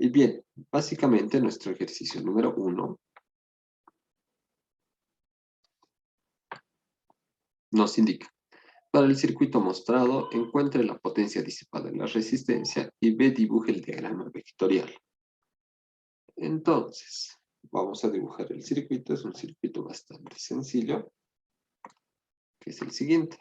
Y bien, básicamente nuestro ejercicio número 1 nos indica, para el circuito mostrado, encuentre la potencia disipada en la resistencia y B dibuje el diagrama vectorial. Entonces, vamos a dibujar el circuito. Es un circuito bastante sencillo, que es el siguiente.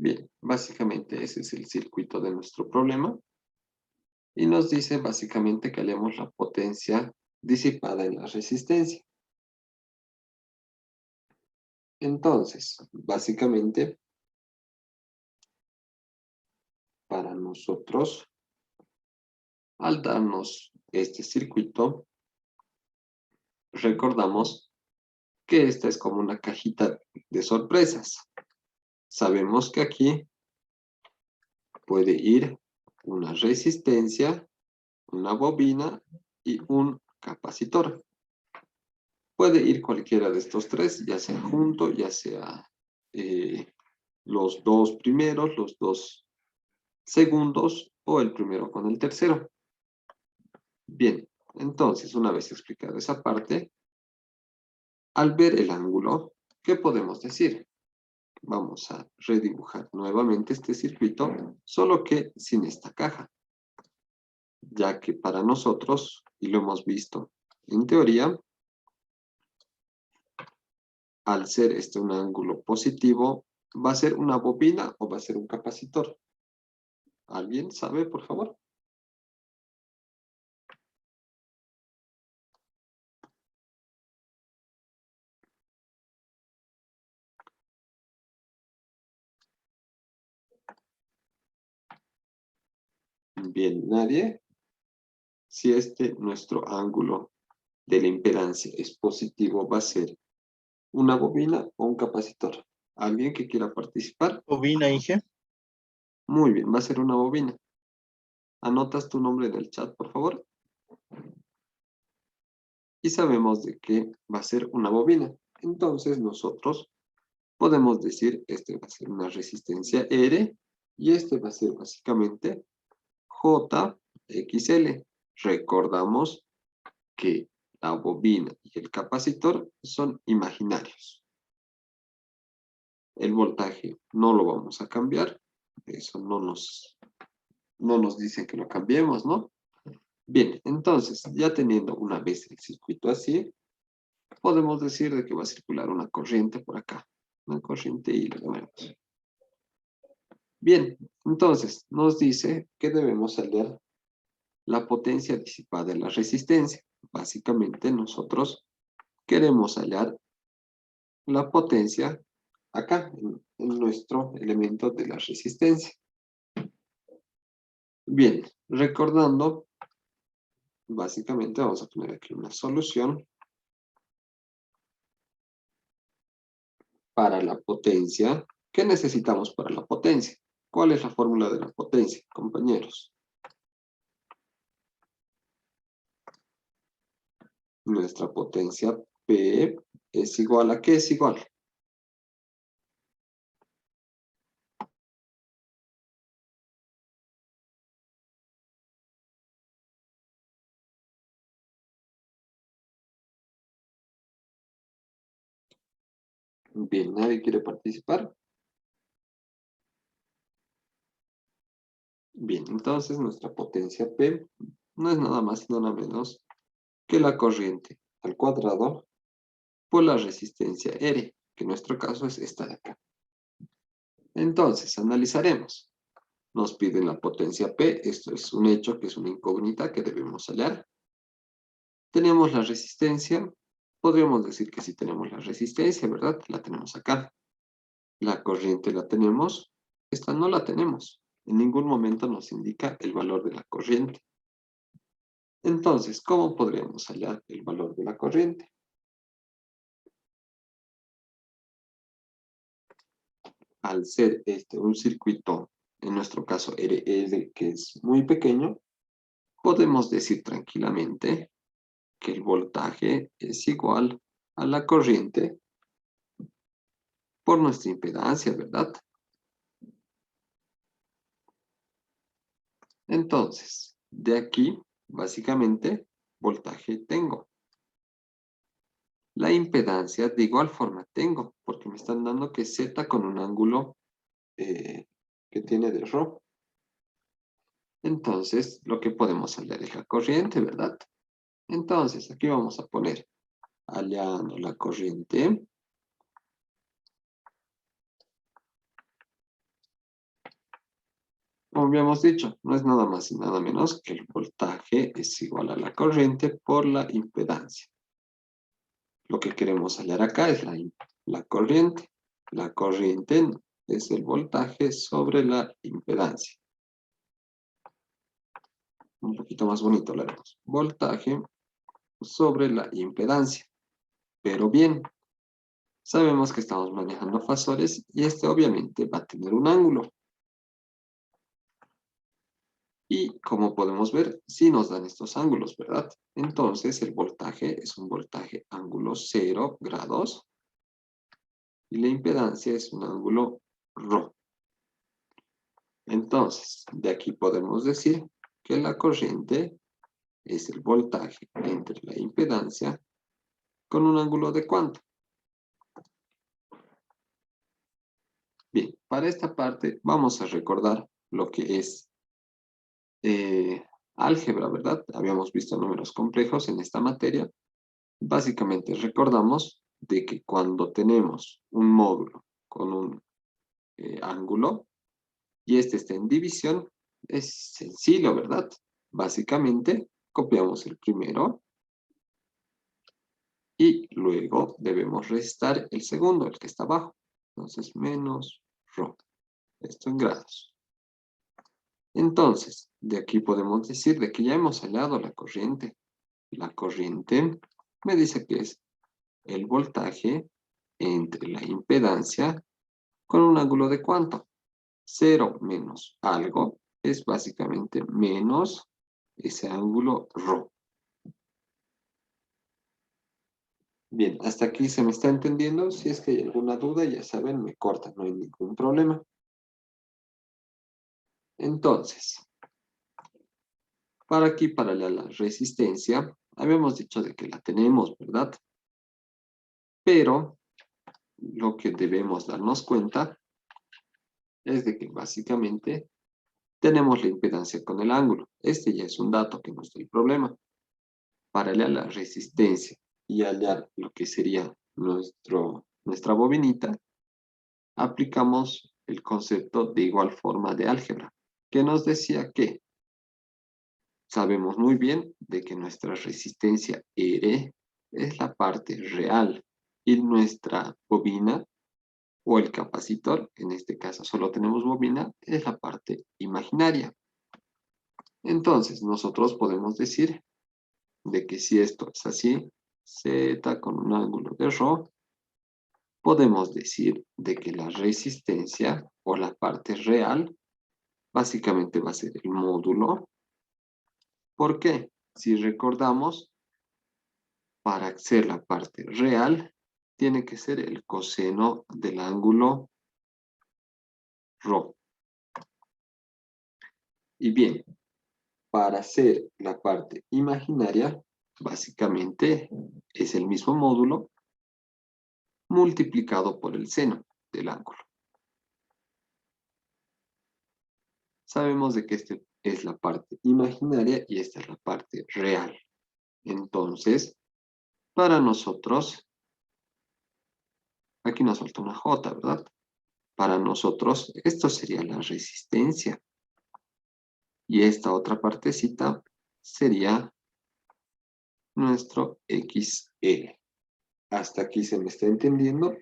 Bien, básicamente ese es el circuito de nuestro problema. Y nos dice básicamente que hallemos la potencia disipada en la resistencia. Entonces, básicamente, para nosotros, al darnos este circuito, recordamos que esta es como una cajita de sorpresas. Sabemos que aquí puede ir una resistencia, una bobina y un capacitor. Puede ir cualquiera de estos tres, ya sea junto, ya sea los dos primeros, los dos segundos o el primero con el tercero. Bien, entonces, una vez explicada esa parte, al ver el ángulo, ¿qué podemos decir? Vamos a redibujar nuevamente este circuito, solo que sin esta caja, ya que para nosotros, y lo hemos visto en teoría, al ser este un ángulo positivo, ¿va a ser una bobina o va a ser un capacitor? ¿Alguien sabe, por favor? Bien, nadie. Si nuestro ángulo de la impedancia es positivo, va a ser una bobina o un capacitor. ¿Alguien que quiera participar? Bobina, Inge. Muy bien, va a ser una bobina. ¿Anotas tu nombre en el chat, por favor? Y sabemos de que va a ser una bobina. Entonces nosotros podemos decir, va a ser una resistencia R y va a ser básicamente JXL. Recordamos que la bobina y el capacitor son imaginarios. El voltaje no lo vamos a cambiar. Eso no nos dice que lo cambiemos, ¿no? Bien, entonces, ya teniendo una vez el circuito así, podemos decir de que va a circular una corriente por acá. Una corriente y lo vemos. Bien, entonces, nos dice que debemos hallar la potencia disipada en la resistencia. Básicamente, nosotros queremos hallar la potencia acá, en nuestro elemento de la resistencia. Bien, recordando, básicamente vamos a poner aquí una solución para la potencia. ¿Qué necesitamos para la potencia? ¿Cuál es la fórmula de la potencia, compañeros? Nuestra potencia P es igual a ¿qué es igual? Bien, ¿nadie quiere participar? Bien, entonces nuestra potencia P no es nada más y nada menos que la corriente al cuadrado por la resistencia R, que en nuestro caso es esta de acá. Entonces, analizaremos. Nos piden la potencia P. Esto es un hecho que es una incógnita que debemos hallar. Tenemos la resistencia. Podríamos decir que sí tenemos la resistencia, ¿verdad? La tenemos acá. La corriente la tenemos. Esta no la tenemos. En ningún momento nos indica el valor de la corriente. Entonces, ¿cómo podríamos hallar el valor de la corriente? Al ser este un circuito, en nuestro caso RL, que es muy pequeño, podemos decir tranquilamente que el voltaje es igual a la corriente por nuestra impedancia, ¿verdad? Entonces, de aquí, básicamente, voltaje tengo. La impedancia de igual forma tengo, porque me están dando que Z con un ángulo que tiene de ρ. Entonces, lo que podemos hallar es la corriente, ¿verdad? Entonces, aquí vamos a poner hallando la corriente. Como habíamos dicho, no es nada más y nada menos que el voltaje es igual a la corriente por la impedancia. Lo que queremos hallar acá es la corriente. La corriente es el voltaje sobre la impedancia. Un poquito más bonito lo haremos. Voltaje sobre la impedancia. Pero bien, sabemos que estamos manejando fasores y este obviamente va a tener un ángulo. Y como podemos ver, sí nos dan estos ángulos, ¿verdad? Entonces el voltaje es un voltaje ángulo 0 grados y la impedancia es un ángulo ρ. Entonces, de aquí podemos decir que la corriente es el voltaje entre la impedancia con un ángulo de ¿cuánto? Bien, para esta parte vamos a recordar lo que es álgebra, ¿verdad? Habíamos visto números complejos en esta materia. Básicamente recordamos de que cuando tenemos un módulo con un ángulo y este está en división, es sencillo, ¿verdad? Básicamente copiamos el primero y luego debemos restar el segundo, el que está abajo. Entonces, menos ρ. Esto en grados. Entonces, de aquí podemos decir de que ya hemos hallado la corriente. La corriente me dice que es el voltaje entre la impedancia con un ángulo de ¿cuánto? 0 menos algo es básicamente menos ese ángulo ρ. Bien, hasta aquí se me está entendiendo. Si es que hay alguna duda, ya saben, me cortan, no hay ningún problema. Entonces, para aquí, para la resistencia, habíamos dicho de que la tenemos, ¿verdad? Pero lo que debemos darnos cuenta es de que básicamente tenemos la impedancia con el ángulo. Este ya es un dato que nos da el problema. Para hallar la resistencia y hallar lo que sería nuestra bobinita, aplicamos el concepto de igual forma de álgebra, que nos decía que sabemos muy bien de que nuestra resistencia R es la parte real y nuestra bobina o el capacitor, en este caso solo tenemos bobina, es la parte imaginaria. Entonces, nosotros podemos decir de que si esto es así, Z con un ángulo de ρ, podemos decir de que la resistencia o la parte real básicamente va a ser el módulo. ¿Por qué? Si recordamos, para hacer la parte real, tiene que ser el coseno del ángulo ρ. Y bien, para hacer la parte imaginaria, básicamente es el mismo módulo multiplicado por el seno del ángulo. Sabemos de que esta es la parte imaginaria y esta es la parte real. Entonces, para nosotros, aquí nos falta una J, ¿verdad? Para nosotros, esto sería la resistencia. Y esta otra partecita sería nuestro XL. Hasta aquí se me está entendiendo.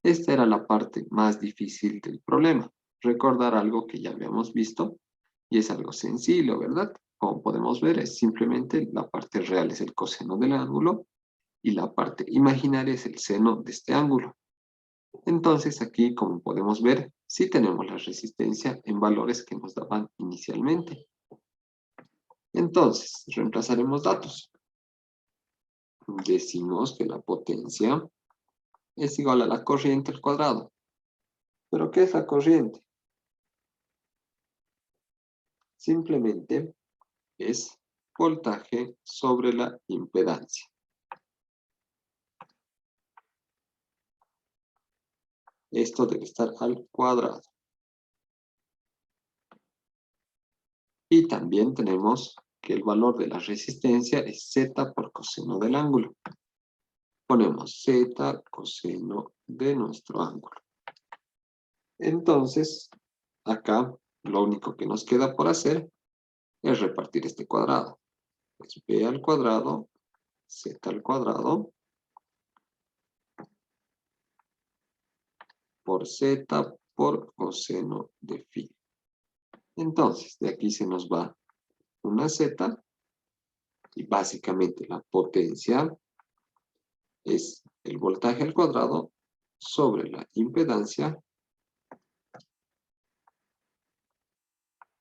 Esta era la parte más difícil del problema. Recordar algo que ya habíamos visto y es algo sencillo, ¿verdad? Como podemos ver, es simplemente la parte real es el coseno del ángulo y la parte imaginaria es el seno de este ángulo. Entonces aquí, como podemos ver, sí tenemos la resistencia en valores que nos daban inicialmente. Entonces, reemplazaremos datos. Decimos que la potencia es igual a la corriente al cuadrado. ¿Pero qué es la corriente? Simplemente es voltaje sobre la impedancia. Esto debe estar al cuadrado. Y también tenemos que el valor de la resistencia es Z por coseno del ángulo. Ponemos Z coseno de nuestro ángulo. Entonces, acá lo único que nos queda por hacer es repartir este cuadrado. Pues B al cuadrado, Z al cuadrado, por Z por coseno de phi. Entonces, de aquí se nos va una Z y básicamente la potencia es el voltaje al cuadrado sobre la impedancia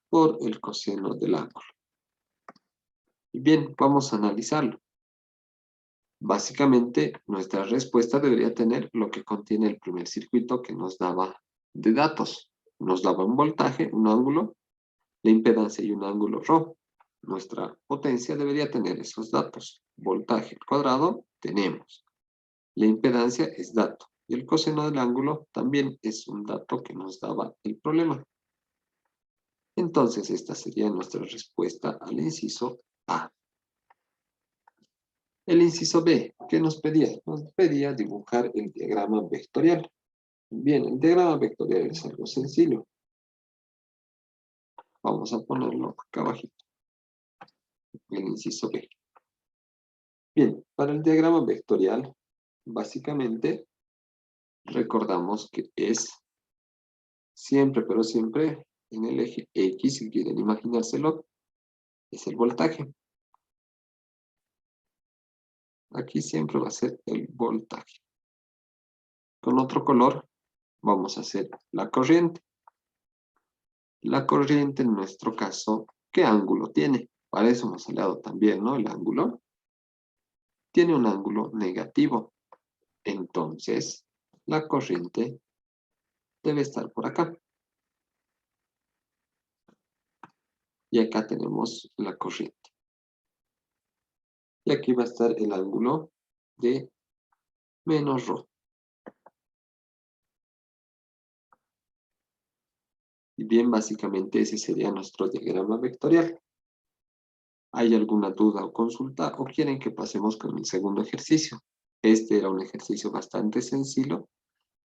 por el coseno del ángulo. Y bien, vamos a analizarlo. Básicamente, nuestra respuesta debería tener lo que contiene el primer circuito que nos daba de datos. Nos daba un voltaje, un ángulo, la impedancia y un ángulo ρ. Nuestra potencia debería tener esos datos. Voltaje al cuadrado, tenemos. La impedancia es dato. Y el coseno del ángulo también es un dato que nos daba el problema. Entonces, esta sería nuestra respuesta al inciso A. El inciso B, ¿qué nos pedía? Nos pedía dibujar el diagrama vectorial. Bien, el diagrama vectorial es algo sencillo. Vamos a ponerlo acá abajito. El inciso B. Bien, para el diagrama vectorial, básicamente, recordamos que es siempre, pero siempre, en el eje X, si quieren imaginárselo, es el voltaje. Aquí siempre va a ser el voltaje. Con otro color, vamos a hacer la corriente. La corriente, en nuestro caso, ¿qué ángulo tiene? Para eso hemos hablado también, ¿no? El ángulo tiene un ángulo negativo. Entonces, la corriente debe estar por acá. Y acá tenemos la corriente. Y aquí va a estar el ángulo de menos ρ. Y bien, básicamente ese sería nuestro diagrama vectorial. ¿Hay alguna duda o consulta o quieren que pasemos con el segundo ejercicio? Este era un ejercicio bastante sencillo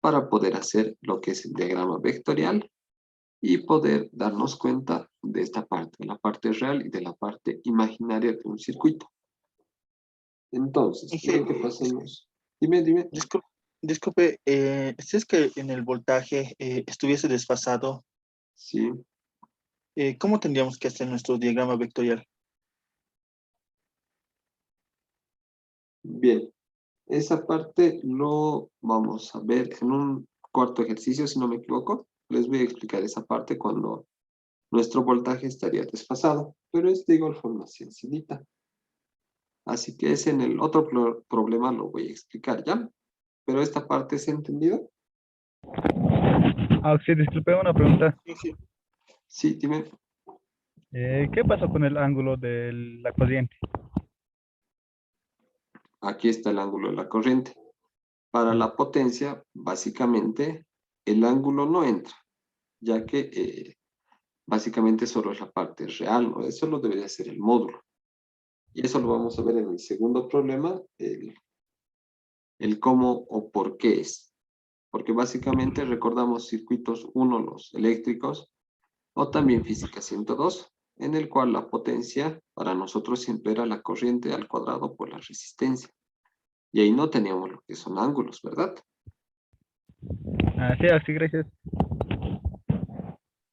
para poder hacer lo que es el diagrama vectorial y poder darnos cuenta de esta parte, de la parte real y de la parte imaginaria de un circuito. Entonces, Inge- quiero que pasemos. Dime. Disculpe, si es que en el voltaje estuviese desfasado, Sí, ¿cómo tendríamos que hacer nuestro diagrama vectorial? bien. Esa parte lo vamos a ver en un cuarto ejercicio, si no me equivoco. Les voy a explicar esa parte cuando nuestro voltaje estaría desfasado, pero es de igual forma sencillita. Así que es en el otro problema lo voy a explicar ya. Pero esta parte es entendida. Ah, sí, disculpe una pregunta. Inge, Sí, dime. ¿Qué pasó con el ángulo de la corriente? Aquí está el ángulo de la corriente. Para la potencia, básicamente, el ángulo no entra, ya que básicamente solo es la parte real, ¿no? Eso lo debería ser el módulo. Y eso lo vamos a ver en el segundo problema, el cómo o por qué es. Porque básicamente recordamos circuitos 1, los eléctricos, o también física 102. en el cual la potencia para nosotros siempre era la corriente al cuadrado por la resistencia. Y ahí no teníamos lo que son ángulos, ¿verdad? Sí, así, gracias.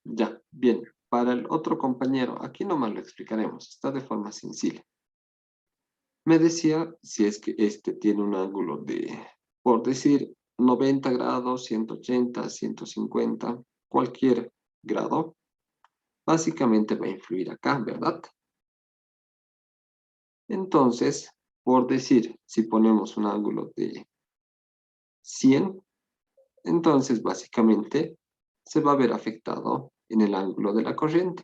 Ya, bien. Para el otro compañero, aquí nomás lo explicaremos, está de forma sencilla. Me decía si es que este tiene un ángulo de, por decir, 90 grados, 180, 150, cualquier grado, básicamente va a influir acá, ¿verdad? Entonces, por decir, si ponemos un ángulo de 100, entonces básicamente se va a ver afectado en el ángulo de la corriente.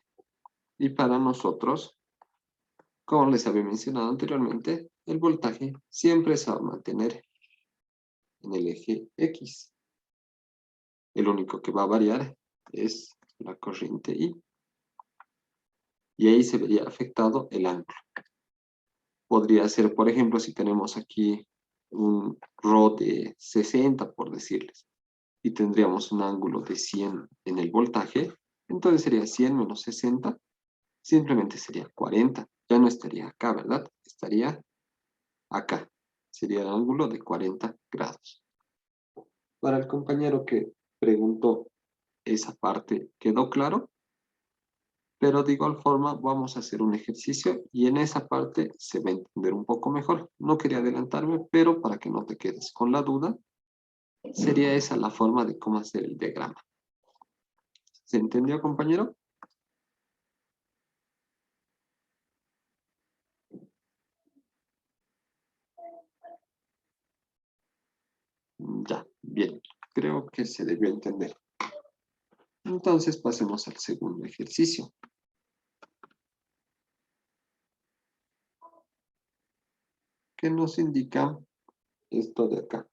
Y para nosotros, como les había mencionado anteriormente, el voltaje siempre se va a mantener en el eje X. El único que va a variar es la corriente I. Y ahí se vería afectado el ángulo. Podría ser, por ejemplo, si tenemos aquí un Rho de 60, por decirles, y tendríamos un ángulo de 100 en el voltaje, entonces sería 100 menos 60, simplemente sería 40. Ya no estaría acá, ¿verdad? Estaría acá. Sería el ángulo de 40 grados. Para el compañero que preguntó esa parte, ¿quedó claro? Pero de igual forma vamos a hacer un ejercicio y en esa parte se va a entender un poco mejor. No quería adelantarme, pero para que no te quedes con la duda, sería esa la forma de cómo hacer el diagrama. ¿Se entendió, compañero? Ya, bien. Creo que se debió entender. Entonces pasemos al segundo ejercicio. ¿Qué nos indica esto de acá?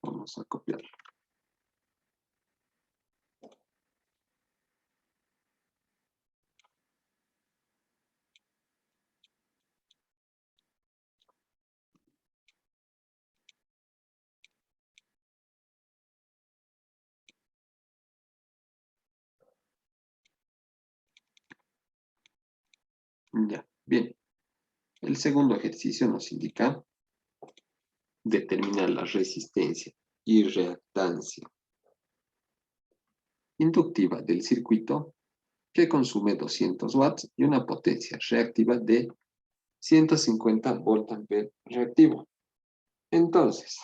Vamos a copiarlo. Ya, bien. El segundo ejercicio nos indica determinar la resistencia y reactancia inductiva del circuito que consume 200 watts y una potencia reactiva de 150 voltampere reactivo. Entonces,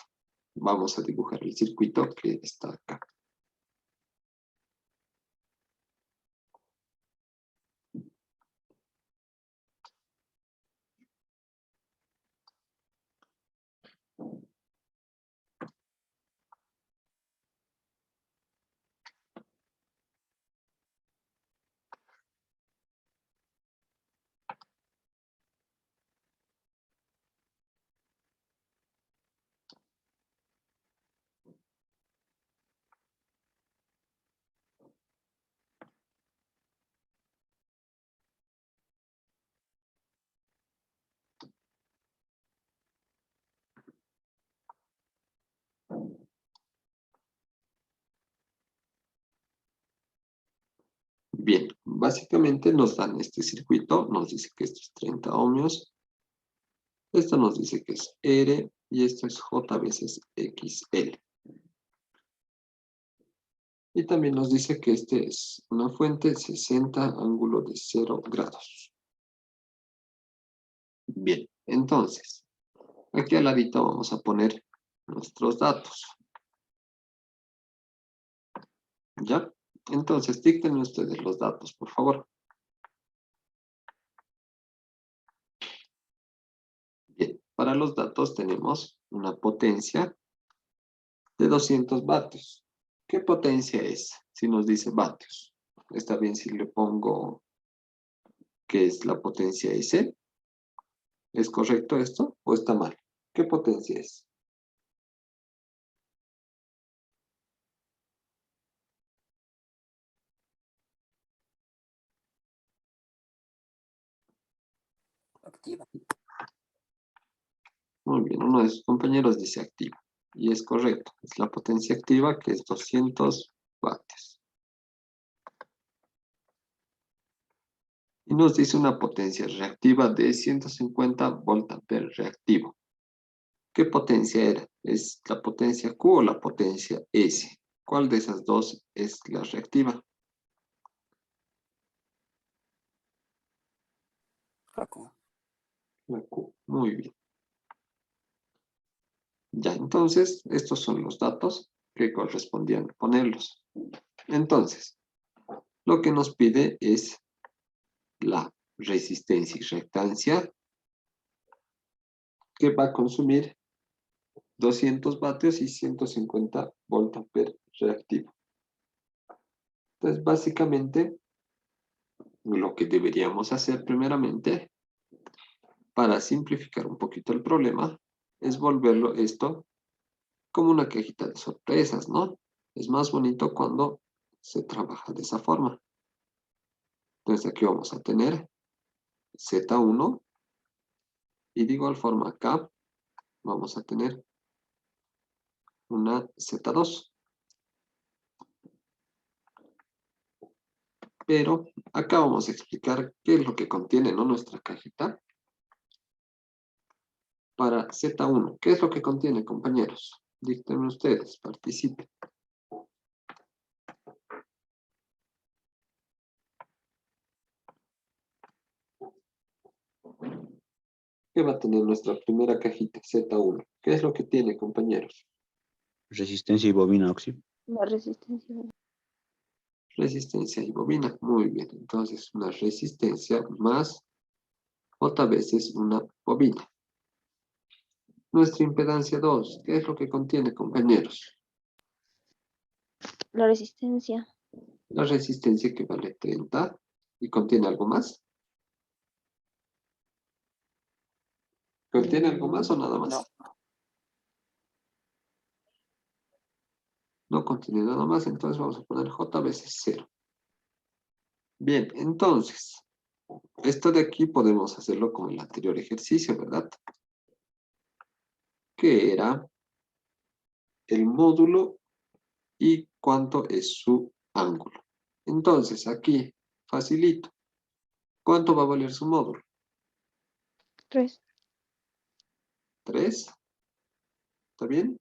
vamos a dibujar el circuito que está acá. Bien, básicamente nos dan este circuito, nos dice que esto es 30 ohmios, esto nos dice que es R y esto es J veces XL. Y también nos dice que este es una fuente 60 ángulo de 0 grados. Bien, entonces, aquí al ladito vamos a poner nuestros datos. ¿Ya? Entonces, díctenme ustedes los datos, por favor. Bien, para los datos tenemos una potencia de 200 vatios. ¿Qué potencia es? Si nos dice vatios. ¿Está bien si le pongo que es la potencia S? ¿Es correcto esto o está mal? ¿Qué potencia es? Activa. Muy bien, uno de sus compañeros dice activa. Y es correcto, es la potencia activa que es 200 vatios. Y nos dice una potencia reactiva de 150 voltamperios reactivo. ¿Qué potencia era? ¿Es la potencia Q o la potencia S? ¿Cuál de esas dos es la reactiva? Jaco. La Q. Muy bien. Ya, entonces, estos son los datos que correspondían ponerlos. Entonces, lo que nos pide es la resistencia y reactancia que va a consumir 200 vatios y 150 voltamperios reactivo. Entonces, básicamente, lo que deberíamos hacer primeramente, para simplificar un poquito el problema, es volverlo esto como una cajita de sorpresas, ¿no? Es más bonito cuando se trabaja de esa forma. Entonces, aquí vamos a tener Z1 y de igual forma acá vamos a tener una Z2. Pero acá vamos a explicar qué es lo que contiene, ¿no? Nuestra cajita. Para Z1, ¿qué es lo que contiene, compañeros? Díctenme ustedes, participen. ¿Qué va a tener nuestra primera cajita, Z1? ¿Qué es lo que tiene, compañeros? Resistencia y bobina oxi. La resistencia. Resistencia y bobina. Muy bien. Entonces, una resistencia más otra veces una bobina. Nuestra impedancia 2. ¿Qué es lo que contiene, compañeros? La resistencia. La resistencia que vale 30. ¿Y contiene algo más? ¿Contiene algo más o nada más? No. No contiene nada más, entonces vamos a poner J veces 0. Bien, entonces, esto de aquí podemos hacerlo como el anterior ejercicio, ¿verdad? Que era el módulo y cuánto es su ángulo. Entonces, aquí, facilito. ¿Cuánto va a valer su módulo? 3. 3. ¿Está bien?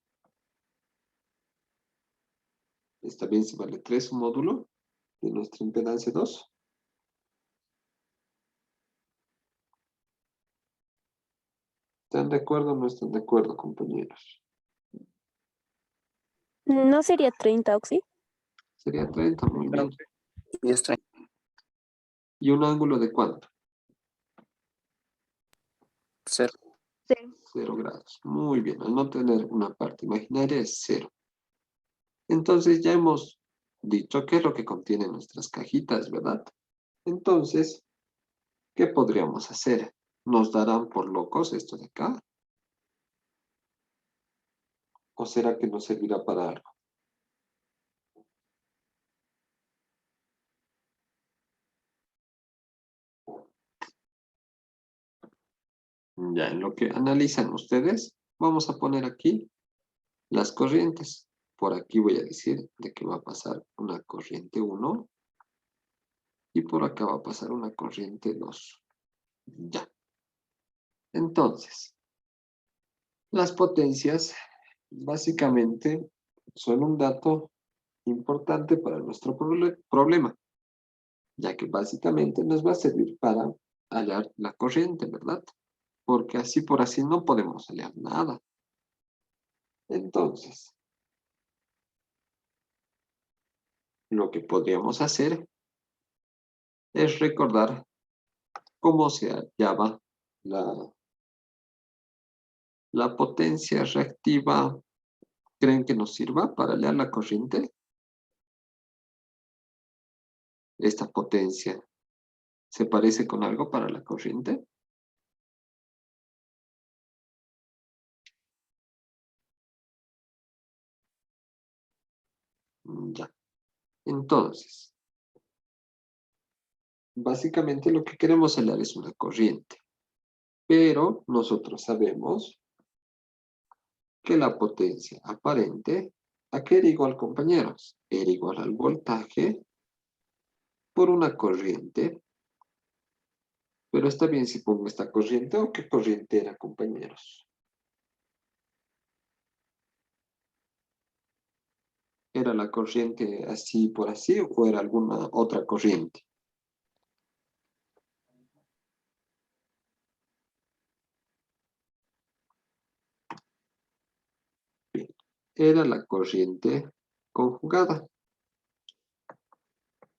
¿Está bien si vale 3 su módulo de nuestra impedancia 2? ¿Están de acuerdo o no están de acuerdo, compañeros? ¿No sería 30, Oxy? Sería 30, muy bien. Y es 30. ¿Y un ángulo de cuánto? 0. 0. 0 grados. Muy bien. Al no tener una parte imaginaria es 0. Entonces ya hemos dicho qué es lo que contienen nuestras cajitas, ¿verdad? Entonces, ¿qué podríamos hacer? ¿Nos darán por locos esto de acá? ¿O será que nos servirá para algo? Ya, en lo que analizan ustedes, vamos a poner aquí las corrientes. Por aquí voy a decir de que va a pasar una corriente 1 y por acá va a pasar una corriente 2. Ya. Entonces, las potencias básicamente son un dato importante para nuestro problema, ya que básicamente nos va a servir para hallar la corriente, ¿verdad? Porque así por así no podemos hallar nada. Entonces, lo que podríamos hacer es recordar cómo se hallaba la potencia reactiva. ¿Creen que nos sirva para hallar la corriente? Esta potencia, ¿se parece con algo para la corriente? Ya. Entonces, básicamente lo que queremos hallar es una corriente. Pero nosotros sabemos que la potencia aparente ¿A qué era igual, compañeros? Era igual al voltaje por una corriente. Pero está bien si pongo esta corriente o qué corriente era, compañeros. ¿Era la corriente así por así o era alguna otra corriente? Bien, era la corriente conjugada.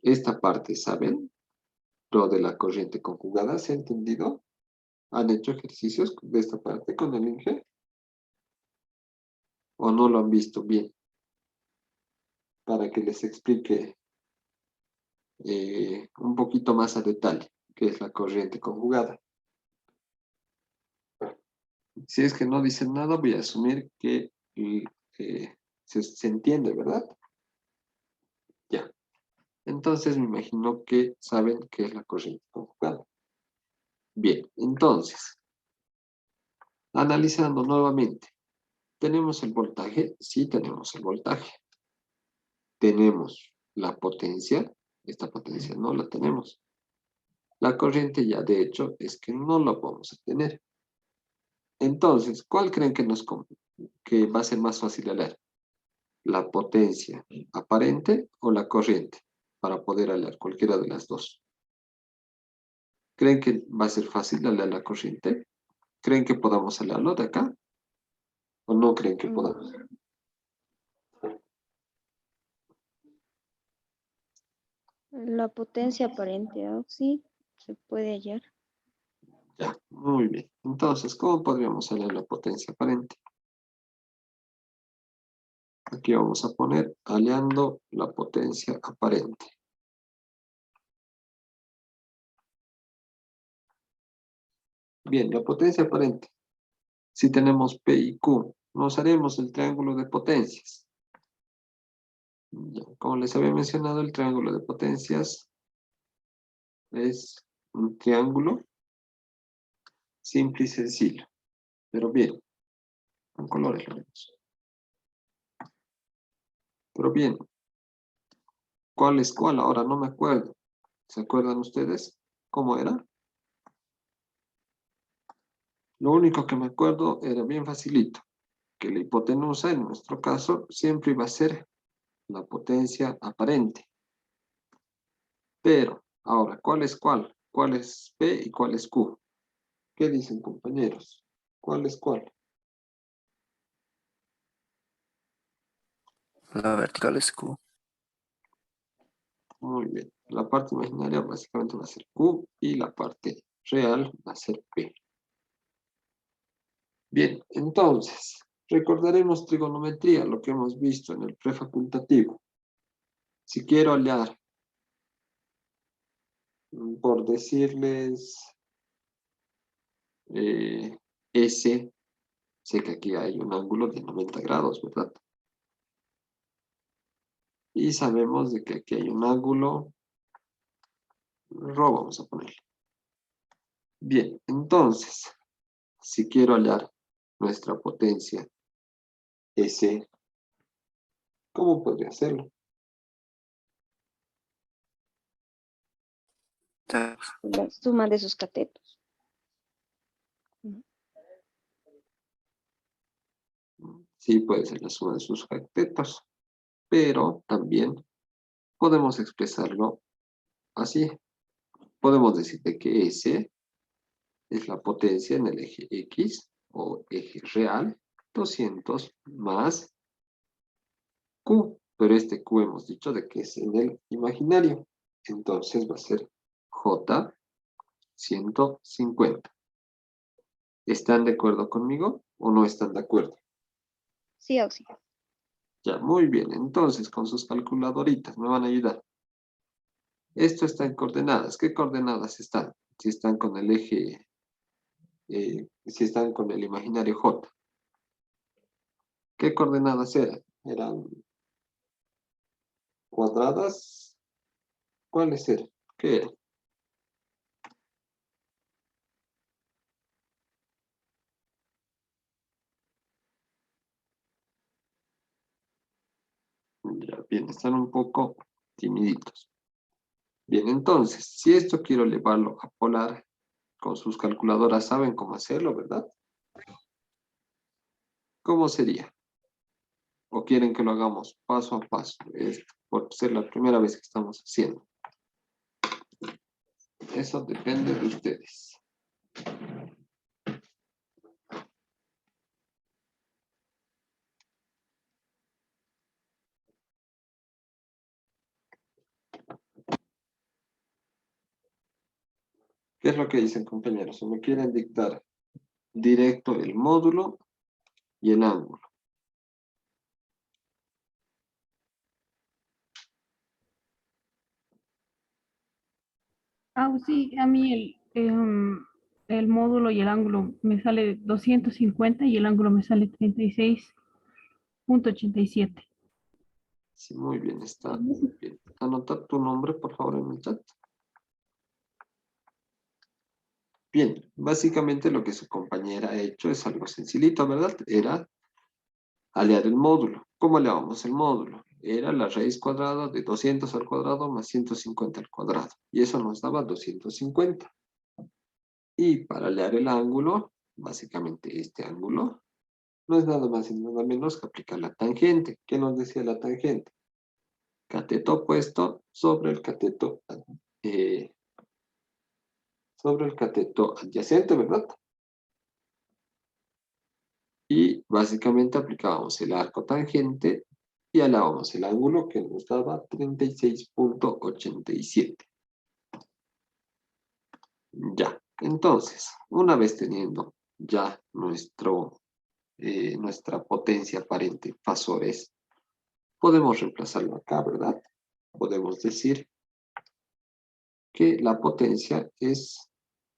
Esta parte, ¿saben? Lo de la corriente conjugada, ¿se ha entendido? ¿Han hecho ejercicios de esta parte con el Inge? ¿O no lo han visto bien? Para que les explique un poquito más a detalle qué es la corriente conjugada. Si es que no dicen nada, voy a asumir que se entiende, ¿verdad? Ya. Entonces me imagino que saben qué es la corriente conjugada. Bien, entonces, analizando nuevamente, ¿tenemos el voltaje? Sí, tenemos el voltaje. Tenemos la potencia, esta potencia no la tenemos. La corriente ya de hecho es que no la vamos a tener. Entonces, ¿cuál creen que va a ser más fácil de leer? ¿La potencia aparente o la corriente? Para poder leer cualquiera de las dos. ¿Creen que va a ser fácil leer la corriente? ¿Creen que podamos leerlo de acá? ¿O no creen que podamos? La potencia aparente, sí, se puede hallar. Ya, muy bien. Entonces, ¿cómo podríamos leer la potencia aparente? Aquí vamos a poner hallando la potencia aparente. Bien, la potencia aparente. Si tenemos P y Q, nos haremos el triángulo de potencias. Ya, como les había mencionado, el triángulo de potencias es un triángulo simple y sencillo. Pero bien, con colores lo vemos. Pero bien, ¿cuál es cuál? Ahora no me acuerdo. ¿Se acuerdan ustedes cómo era? Lo único que me acuerdo era bien facilito, que la hipotenusa en nuestro caso siempre iba a ser la potencia aparente. Pero, ahora, ¿cuál es cuál? ¿Cuál es P y cuál es Q? ¿Qué dicen, compañeros? ¿Cuál es cuál? La vertical es Q. Muy bien. La parte imaginaria básicamente va a ser Q y la parte real va a ser P. Bien, entonces, recordaremos trigonometría, lo que hemos visto en el prefacultativo. Si quiero hallar, por decirles, S, sé que aquí hay un ángulo de 90 grados, ¿verdad? Y sabemos de que aquí hay un ángulo Rho, vamos a ponerle. Bien, entonces, si quiero hallar nuestra potencia S, ¿cómo podría hacerlo? Ya, La suma de sus catetos. Sí, puede ser la suma de sus catetos, pero también podemos expresarlo así. Podemos decir de que S es la potencia en el eje X o eje real, 200 más Q, pero este Q hemos dicho de que es en el imaginario. Entonces va a ser J 150. ¿Están de acuerdo conmigo o no están de acuerdo? Sí, Oxy. Ya, muy bien. Entonces, con sus calculadoritas me van a ayudar. Esto está en coordenadas. ¿Qué coordenadas están? Si están con el eje, si están con el imaginario J. ¿Qué coordenadas eran? ¿Eran cuadradas? ¿Cuáles eran? ¿Qué eran? están un poco timiditos. Bien, entonces, si esto quiero llevarlo a polar, con sus calculadoras saben cómo hacerlo, ¿verdad? ¿Cómo sería? ¿O quieren que lo hagamos paso a paso? Es por ser la primera vez que estamos haciendo. Eso depende de ustedes. ¿Qué es lo que dicen, compañeros? ¿O me quieren dictar directo el módulo y el ángulo? Ah, sí, a mí el módulo y el ángulo me sale 250 y el ángulo me sale 36,87. Sí, muy bien, está muy bien. Anota tu nombre, por favor, en el chat. Bien, básicamente lo que su compañera ha hecho es algo sencillito, ¿verdad? Era aliar el módulo. ¿Cómo aleábamos el módulo? Era la raíz cuadrada de 200 al cuadrado más 150 al cuadrado. Y eso nos daba 250. Y para alear el ángulo, básicamente este ángulo, no es nada más y nada menos que aplicar la tangente. ¿Qué nos decía la tangente? Cateto opuesto sobre el cateto adyacente, ¿verdad? Y básicamente aplicábamos el arco tangente y alábamos el ángulo que nos daba 36,87. Ya, entonces, una vez teniendo ya nuestra potencia aparente fasores, podemos reemplazarlo acá, ¿verdad? Podemos decir que la potencia es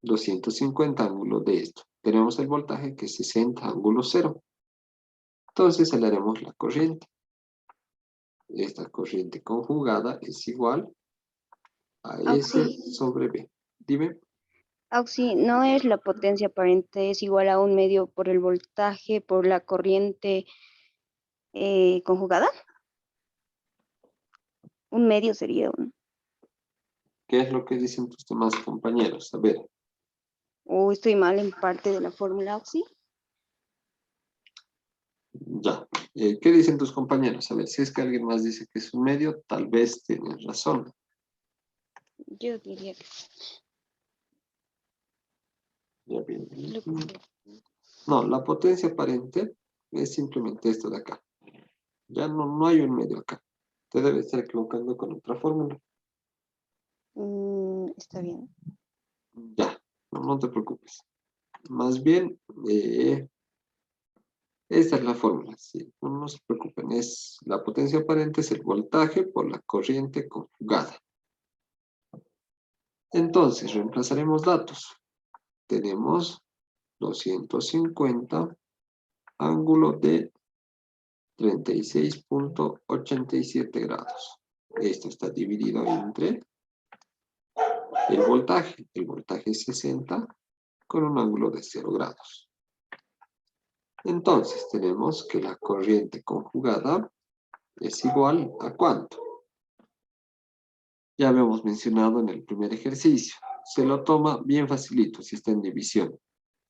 250 ángulo de esto. Tenemos el voltaje que es 60 ángulo 0. Entonces le haremos la corriente. Esta corriente conjugada es igual a S Auxi, sobre B. Dime. Auxi, no es la potencia aparente, es igual a un medio por el voltaje, por la corriente conjugada. Un medio sería un. ¿Qué es lo que dicen tus demás compañeros? A ver, O estoy mal en parte de la fórmula, Auxi. ya. ¿Qué dicen tus compañeros? A ver, si es que alguien más dice que es un medio, tal vez tienes razón. Yo diría que Ya bien. lo que- No, la potencia aparente es simplemente esto de acá. Ya no hay un medio acá. Te debe estar equivocando con otra fórmula. está bien. Ya, no te preocupes. Más bien, esta es la fórmula. Sí, no se preocupen. La potencia aparente es el voltaje por la corriente conjugada. Entonces, reemplazaremos datos. Tenemos 250 ángulo de 36,87 grados. Esto está dividido entre el voltaje. El voltaje es 60 con un ángulo de 0 grados. Entonces, tenemos que la corriente conjugada es igual a ¿cuánto? Ya habíamos mencionado en el primer ejercicio. Se lo toma bien facilito si está en división.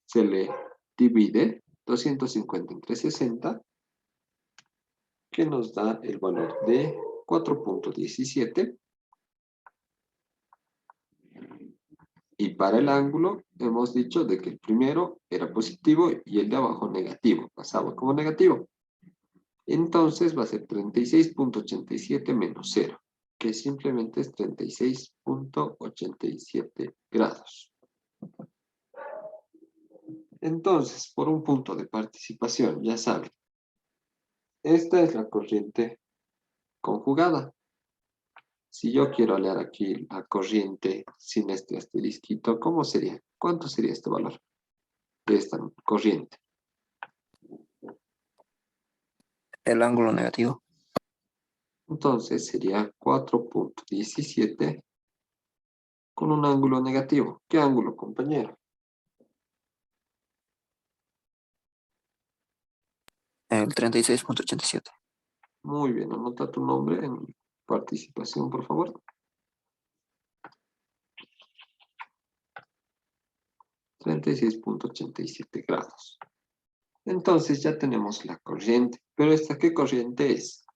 Se le divide 250 entre 60, que nos da el valor de 4,17. Y para el ángulo hemos dicho de que el primero era positivo y el de abajo negativo. Pasaba como negativo. Entonces va a ser 36,87 menos 0, que simplemente es 36,87 grados. Entonces, por un punto de participación, ya saben, esta es la corriente conjugada. Si yo quiero alear aquí la corriente sin este asterisquito, ¿cómo sería? ¿Cuánto sería este valor de esta corriente? El ángulo negativo. Entonces sería 4,17 con un ángulo negativo. ¿Qué ángulo, compañero? El 36,87. Muy bien, anota tu nombre en el Participación, por favor. 36.87 grados. Entonces ya tenemos la corriente. ¿Pero esta qué corriente es?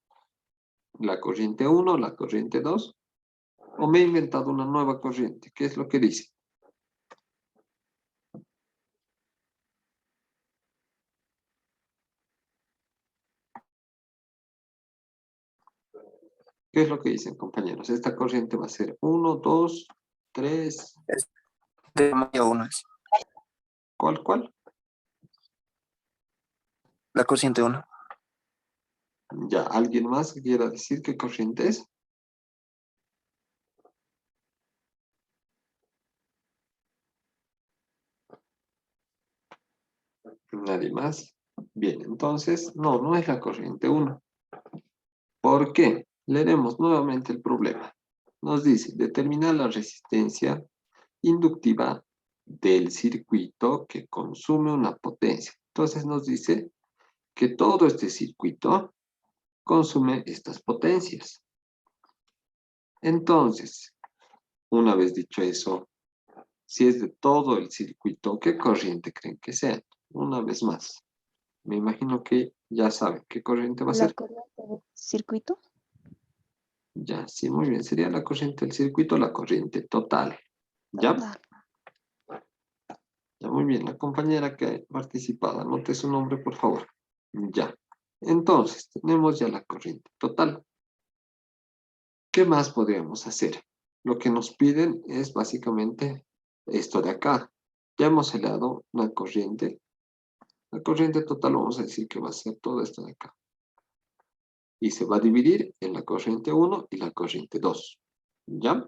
¿La corriente 1, la corriente 2? ¿O me he inventado una nueva corriente? ¿Qué es lo que dice? ¿Qué es lo que dicen, compañeros? Esta corriente va a ser 1, 2, 3. De tamaño 1 es. ¿Cuál? La corriente 1. Ya, ¿alguien más que quiera decir qué corriente es? ¿Nadie más? Bien, entonces, no es la corriente 1. ¿Por qué? Leeremos nuevamente el problema. Nos dice, determinar la resistencia inductiva del circuito que consume una potencia. Entonces nos dice que todo este circuito consume estas potencias. Entonces, una vez dicho eso, si es de todo el circuito, ¿qué corriente creen que sea? Una vez más, me imagino que ya saben qué corriente va a La ser. corriente del circuito. Ya, sí, muy bien. Sería la corriente del circuito, la corriente total. ¿Ya? Total. Ya, muy bien. La compañera que ha participado, anote su nombre, por favor. Ya. Entonces, tenemos ya la corriente total. ¿Qué más podríamos hacer? Lo que nos piden es básicamente esto de acá. Ya hemos helado una corriente. La corriente total vamos a decir que va a ser todo esto de acá. Y se va a dividir en la corriente 1 y la corriente 2. ¿Ya?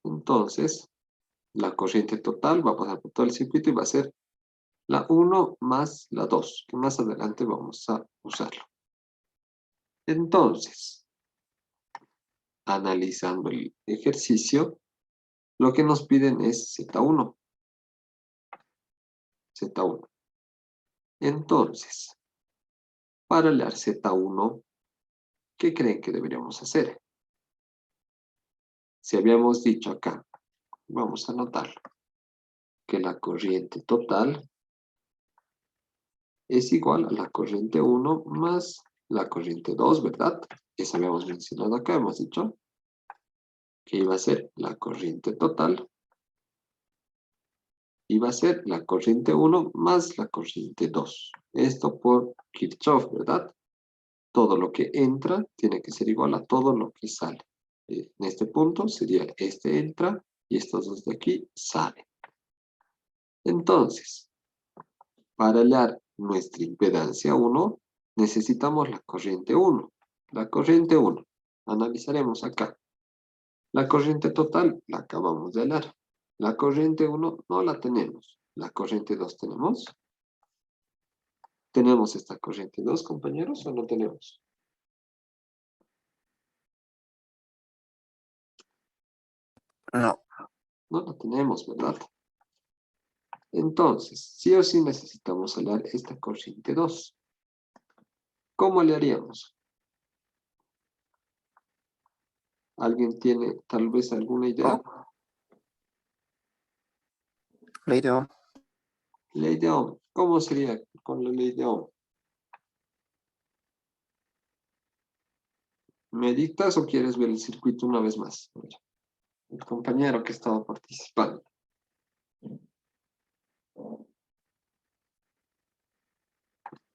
Entonces, la corriente total va a pasar por todo el circuito y va a ser la 1 más la 2, que más adelante vamos a usarlo. Entonces, analizando el ejercicio, lo que nos piden es Z1. Z1. Entonces, para hallar Z1, ¿qué creen que deberíamos hacer? Si habíamos dicho acá, vamos a anotarlo, que la corriente total es igual a la corriente 1 más la corriente 2, ¿verdad? Eso habíamos mencionado acá, hemos dicho que iba a ser la corriente total, iba a ser la corriente 1 más la corriente 2. Esto por Kirchhoff, ¿verdad? Todo lo que entra tiene que ser igual a todo lo que sale. En este punto sería este entra y estos dos de aquí salen. Entonces, para hallar nuestra impedancia 1, necesitamos la corriente 1. La corriente 1. Analizaremos acá. La corriente total la acabamos de hallar. La corriente 1 no la tenemos. La corriente 2 tenemos. ¿Tenemos esta corriente 2, compañeros, o no tenemos? No. No la tenemos, ¿verdad? Entonces, sí o sí necesitamos hallar esta corriente 2. ¿Cómo le haríamos? ¿Alguien tiene tal vez alguna idea? Ley de Ohm. Ley de Ohm. ¿Cómo sería con la ley de Ohm? ¿Me dictas o quieres ver el circuito una vez más? El compañero que estaba participando.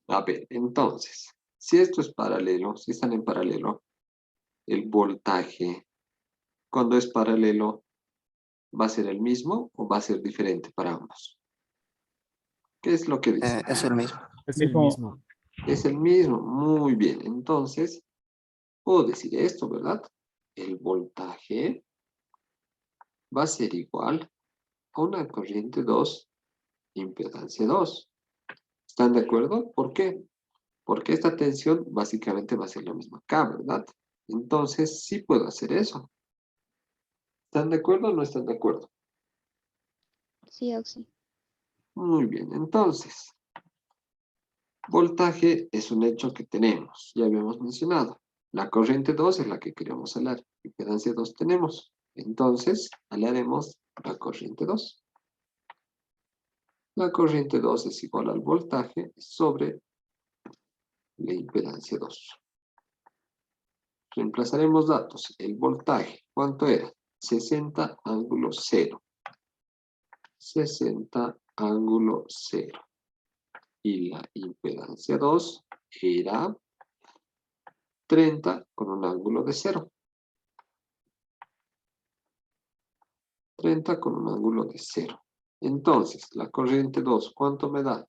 A ver, entonces, si esto es paralelo, si están en paralelo, el voltaje, cuando es paralelo, ¿va a ser el mismo o va a ser diferente para ambos? ¿Qué es lo que dice? Es el mismo. Es el mismo. Es el mismo, muy bien. Entonces, puedo decir esto, ¿verdad? El voltaje va a ser igual a una corriente 2, impedancia 2. ¿Están de acuerdo? ¿Por qué? Porque esta tensión básicamente va a ser la misma acá, ¿verdad? Entonces, sí puedo hacer eso. ¿Están de acuerdo o no están de acuerdo? Sí, Oxy. Muy bien, entonces, Voltaje es un hecho que tenemos, ya habíamos mencionado. La corriente 2 es la que queremos alar. Impedancia 2 tenemos. Entonces, alaremos la corriente 2. La corriente 2 es igual al voltaje sobre la impedancia 2. Reemplazaremos datos. El voltaje, ¿cuánto era? 60 ángulo 0. 60 ángulo 0. Y la impedancia 2 era 30 con un ángulo de 0. 30 con un ángulo de 0. Entonces, la corriente 2, ¿cuánto me da?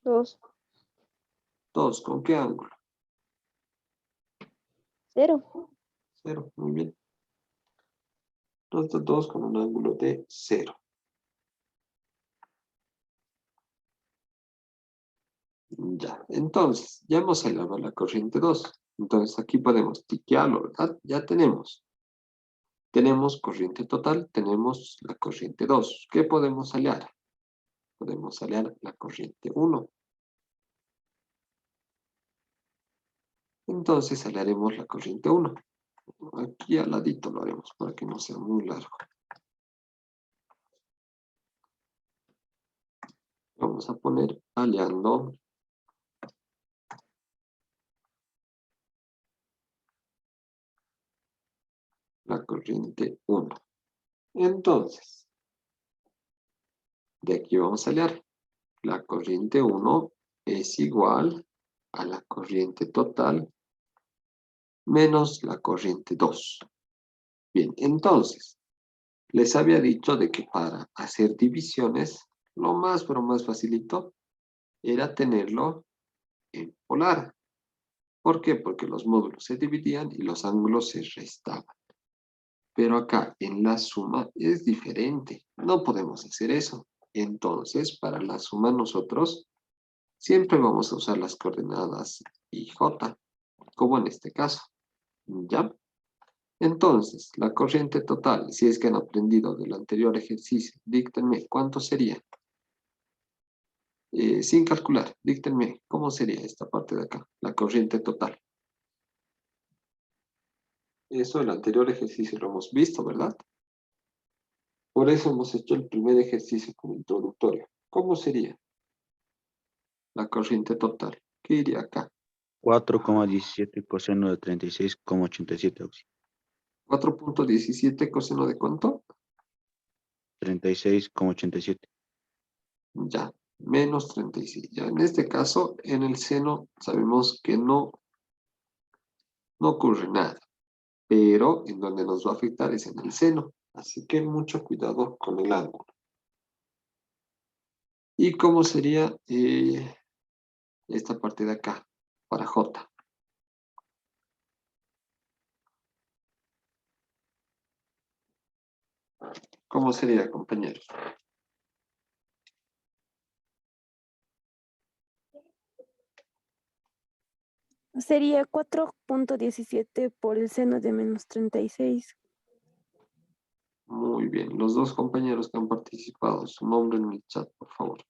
2, 2, ¿con qué ángulo? 0. 0, muy bien. Entonces, 2 con un ángulo de 0. Ya, entonces, ya hemos hallado la corriente 2. Entonces, aquí podemos tiquearlo, ¿verdad? Ya tenemos. Tenemos corriente total, tenemos la corriente 2. ¿Qué podemos hallar? Podemos hallar la corriente 1. Entonces, hallaremos la corriente 1. Aquí al ladito lo haremos para que no sea muy largo. Vamos a poner hallando la corriente 1. Entonces, de aquí vamos a hallar. La corriente 1 es igual a la corriente total menos la corriente 2. Bien, entonces, les había dicho de que para hacer divisiones, lo más, pero más facilito, era tenerlo en polar. ¿Por qué? Porque los módulos se dividían y los ángulos se restaban. Pero acá en la suma es diferente. No podemos hacer eso. Entonces, para la suma nosotros siempre vamos a usar las coordenadas I, J, como en este caso. ¿Ya? Entonces, la corriente total, si es que han aprendido del anterior ejercicio, díctenme, ¿cuánto sería? Sin calcular, díctenme, ¿cómo sería esta parte de acá? La corriente total. Eso el anterior ejercicio lo hemos visto, ¿verdad? Por eso hemos hecho el primer ejercicio como introductorio. ¿Cómo sería la corriente total? ¿Qué iría acá? 4,17 coseno de 36,87. 4.17 coseno de cuánto? 36,87. Ya, menos 36. Ya, en este caso, en el seno sabemos que no ocurre nada. Pero en donde nos va a afectar es en el seno. Así que mucho cuidado con el ángulo. ¿Y cómo sería esta parte de acá, para J? ¿Cómo sería, compañeros? Sería 4.17 por el seno de menos 36. Muy bien. Los dos compañeros que han participado, su nombre en el chat, por favor.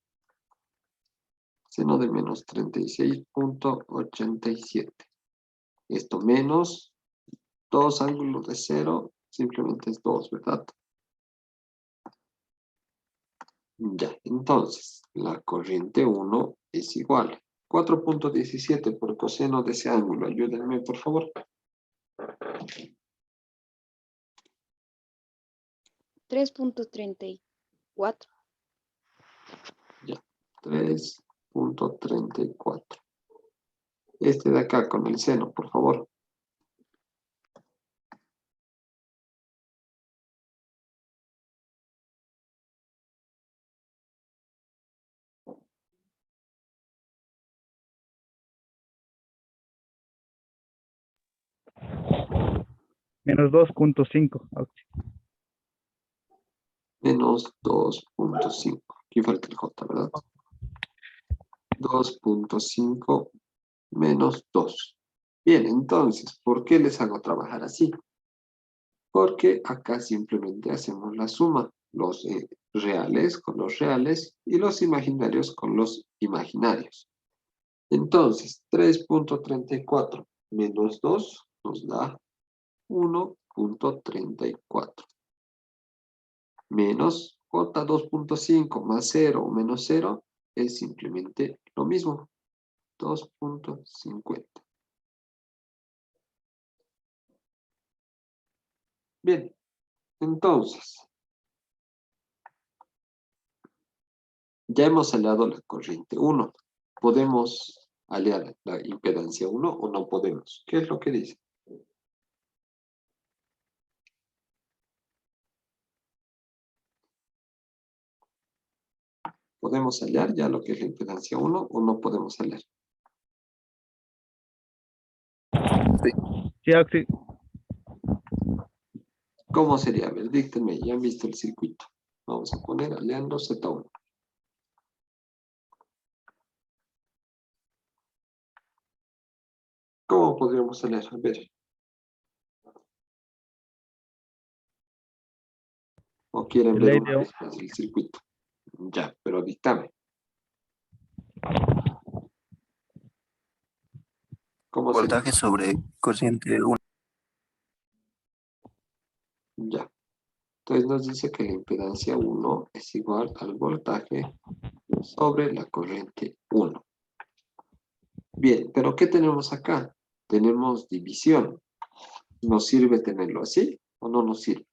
Seno de menos 36.87. Esto menos 2 ángulos de 0, simplemente es 2, ¿verdad? Ya, entonces, la corriente 1 es igual. 4.17 por coseno de ese ángulo. Ayúdenme, por favor. 3.34. Ya, 3.34. Este de acá con el seno, por favor. Menos 2.5. Menos 2.5. Aquí falta el J, ¿verdad? 2.5 menos 2. Bien, entonces, ¿por qué les hago trabajar así? Porque acá simplemente hacemos la suma. los reales con los reales y los imaginarios con los imaginarios. Entonces, 3.34 menos 2 nos da 1.34. Menos J 2.5 más 0 o menos 0 es simplemente lo mismo. 2.50. Bien, entonces, ya hemos aliado la corriente 1. ¿Podemos aliar la impedancia 1 o no podemos? ¿Qué es lo que dice? ¿Podemos aliar ya lo que es la impedancia 1 o no podemos aliar? Sí, Oxy. ¿Cómo sería? A ver, díctenme, ya han visto el circuito. Vamos a poner aliando Z1. ¿Cómo podríamos aliar? A ver. ¿O quieren ver una vez más el circuito? Ya, pero dictame. ¿Cómo sería? Voltaje sobre corriente 1. Ya. Entonces nos dice que la impedancia 1 es igual al voltaje sobre la corriente 1. Bien, pero ¿qué tenemos acá? Tenemos división. ¿Nos sirve tenerlo así o no nos sirve?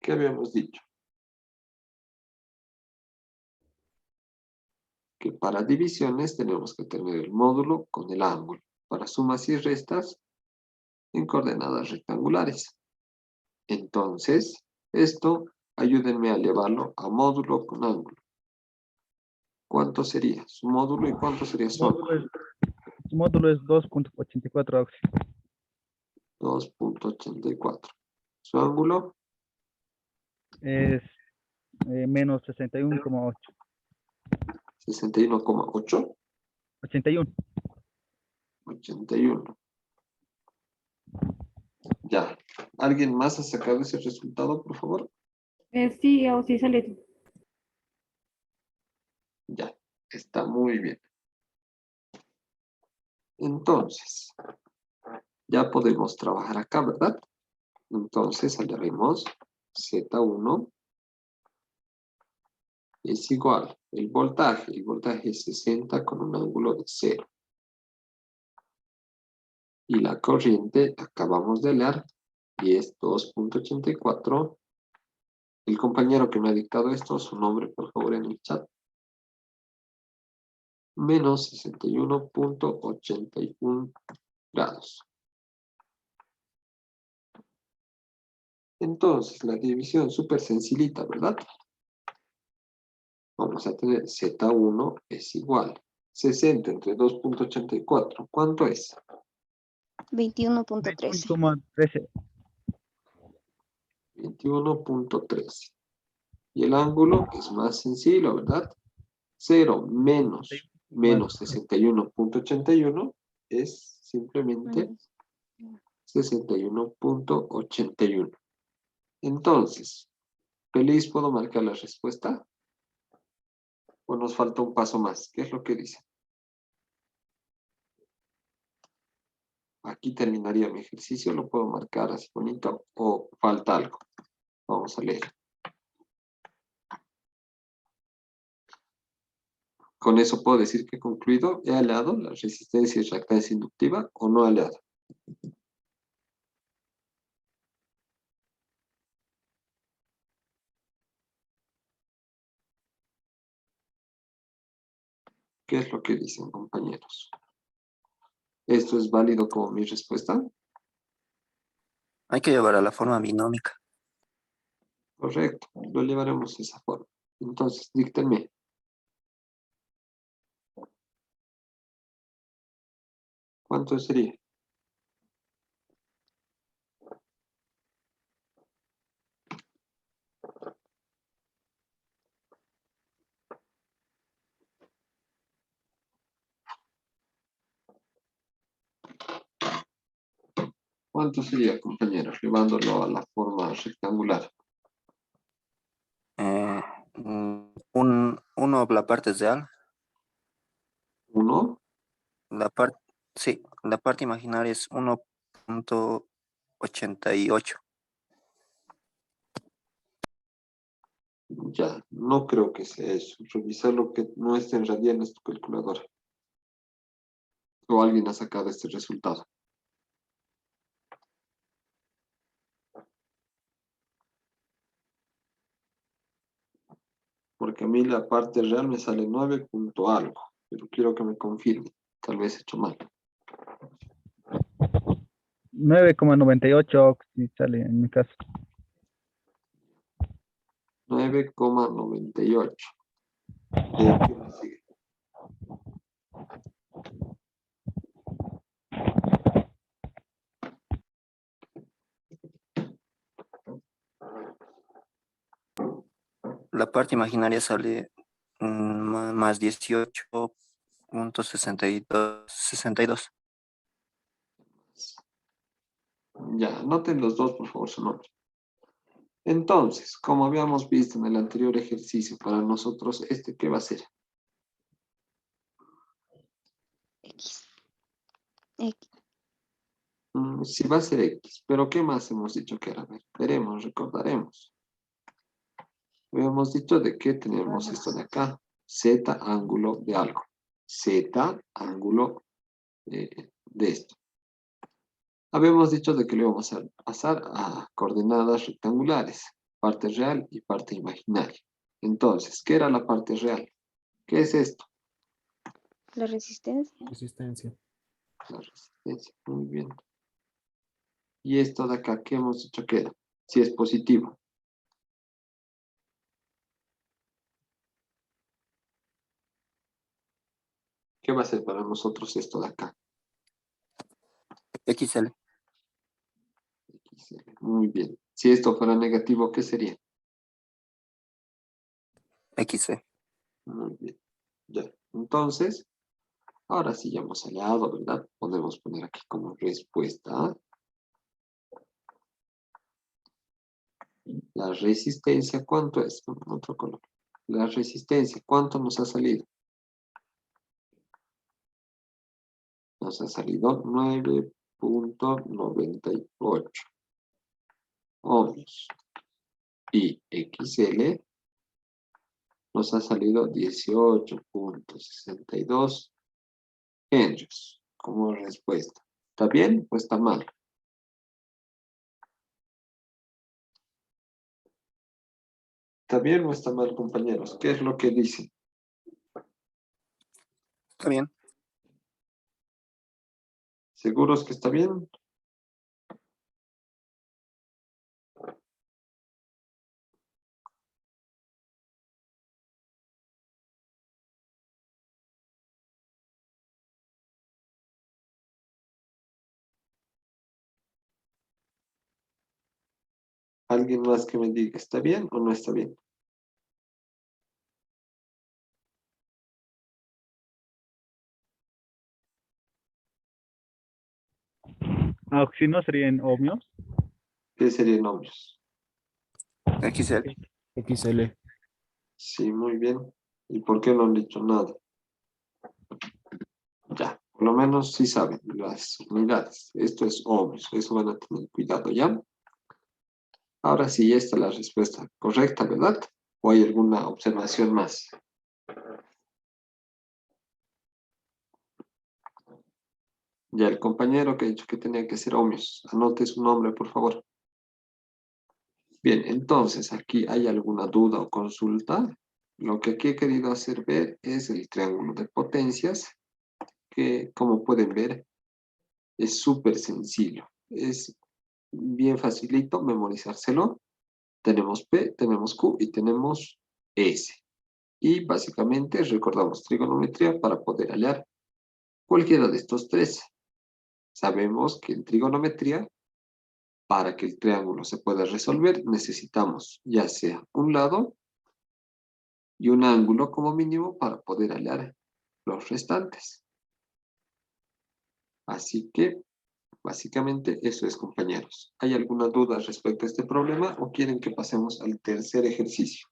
¿Qué habíamos dicho? Que para divisiones tenemos que tener el módulo con el ángulo. Para sumas y restas en coordenadas rectangulares. Entonces, esto, ayúdenme a llevarlo a módulo con ángulo. ¿Cuánto sería su módulo y cuánto sería su ángulo? Su módulo es 2.84, Oxy. 2.84. Su ángulo, Es menos 61,8. 61,8. 81. 81. Ya. ¿Alguien más ha sacado ese resultado, por favor? Sí, o sí sale. Ya. Está muy bien. Entonces, ya podemos trabajar acá, ¿verdad? Entonces, hallaremos Z1 es igual. El voltaje es 60 con un ángulo de 0. Y la corriente, acabamos de leer, y es 2.84. El compañero que me ha dictado esto, su nombre, por favor, en el chat. Menos 61.81 grados. Entonces, la división súper sencillita, ¿verdad? Vamos a tener Z1 es igual. 60 entre 2.84. ¿Cuánto es? 21.13. 21,13. 21.13. Y el ángulo es más sencillo, ¿verdad? 0 menos 61.81 es simplemente 61.81. Entonces, ¿feliz puedo marcar la respuesta? ¿O nos falta un paso más? ¿Qué es lo que dice? Aquí terminaría mi ejercicio, lo puedo marcar así bonito, o falta algo. Vamos a leer. Con eso puedo decir que he concluido, he aliado la resistencia y reactancia inductiva o no he aliado. ¿Qué es lo que dicen, compañeros? ¿Esto es válido como mi respuesta? Hay que llevar a la forma binómica. Correcto, lo llevaremos de esa forma. Entonces, díctenme. ¿Cuánto sería? ¿Cuánto sería, compañeros? Llevándolo a la forma rectangular. 1 la parte real, 1, sí, la parte imaginaria es 1.88. ya, no creo que sea eso. Revisar lo que no esté en radianes en tu calculadora. O alguien ha sacado este resultado. Porque a mí la parte real me sale 9 punto algo, pero quiero que me confirme. Tal vez he hecho mal. 9,98 si sale en mi caso. 9,98. ¿Qué más sigue? La parte imaginaria sale más 18.62. Ya, anoten los dos, por favor, su nombre. Entonces, como habíamos visto en el anterior ejercicio, para nosotros, ¿qué va a ser? X. X. Sí va a ser X, pero ¿qué más hemos dicho que era? A ver, veremos, recordaremos. Habíamos dicho de que tenemos esto de acá, Z ángulo de algo. Z ángulo de esto. Habíamos dicho de que le íbamos a pasar a coordenadas rectangulares, parte real y parte imaginaria. Entonces, ¿qué era la parte real? ¿Qué es esto? La resistencia. Resistencia. La resistencia, muy bien. Y esto de acá, ¿qué hemos dicho que era? Si es positivo. ¿Qué va a ser para nosotros esto de acá? XL. Muy bien. Si esto fuera negativo, ¿qué sería? XC. Muy bien. Ya. Entonces, ahora sí ya hemos hallado, ¿verdad? Podemos poner aquí como respuesta la resistencia. ¿Cuánto es? Otro color. La resistencia, ¿cuánto nos ha salido? Nos ha salido 9.98 ohms. Y XL nos ha salido 18.62 henrios como respuesta. ¿Está bien o está mal? ¿Está bien o está mal, compañeros? ¿Qué es lo que dicen? Está bien. ¿Seguros que está bien? ¿Alguien más que me diga, está bien o no está bien? Si no serían ohmios. ¿Qué serían ohmios? XL. XL. Sí, muy bien. ¿Y por qué no han dicho nada? Ya, por lo menos sí saben las unidades. Esto es ohmios, eso van a tener cuidado, ¿ya? Ahora sí, esta es la respuesta correcta, ¿verdad? ¿O hay alguna observación más? Ya, el compañero que ha dicho que tenía que ser ohmios. Anote su nombre, por favor. Bien, entonces, ¿aquí hay alguna duda o consulta? Lo que aquí he querido hacer ver es el triángulo de potencias, que como pueden ver, es súper sencillo. Es bien facilito memorizárselo. Tenemos P, tenemos Q y tenemos S. Y básicamente recordamos trigonometría para poder hallar cualquiera de estos tres. Sabemos que en trigonometría, para que el triángulo se pueda resolver, necesitamos ya sea un lado y un ángulo como mínimo para poder hallar los restantes. Así que, básicamente, eso es, compañeros. ¿Hay alguna duda respecto a este problema o quieren que pasemos al tercer ejercicio?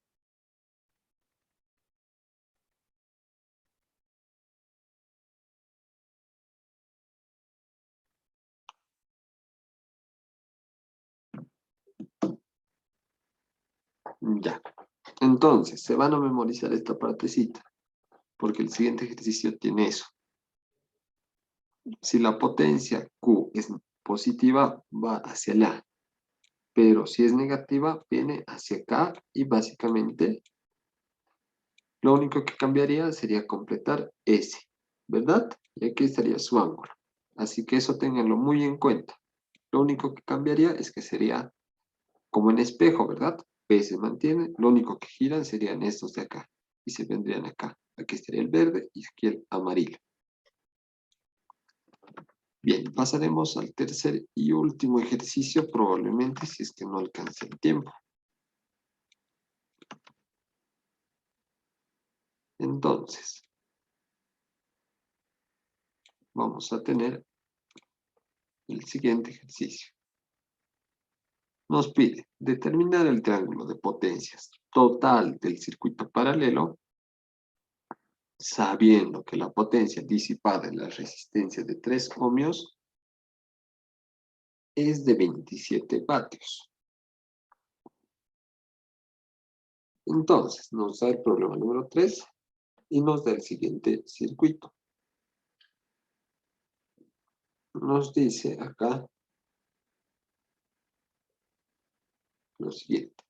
Ya. Entonces, se van a memorizar esta partecita, porque el siguiente ejercicio tiene eso. Si la potencia Q es positiva, va hacia allá. Pero si es negativa, viene hacia acá y básicamente lo único que cambiaría sería completar S, ¿verdad? Y aquí estaría su ángulo. Así que eso ténganlo muy en cuenta. Lo único que cambiaría es que sería como en espejo, ¿verdad? P se mantiene, lo único que giran serían estos de acá y se vendrían acá. Aquí estaría el verde y aquí el amarillo. Bien, pasaremos al tercer y último ejercicio, probablemente si es que no alcanza el tiempo. Entonces, vamos a tener el siguiente ejercicio. Nos pide determinar el triángulo de potencias total del circuito paralelo, sabiendo que la potencia disipada en la resistencia de 3 ohmios es de 27 vatios. Entonces, nos da el problema número 3 y nos da el siguiente circuito. Nos dice acá lo siguiente.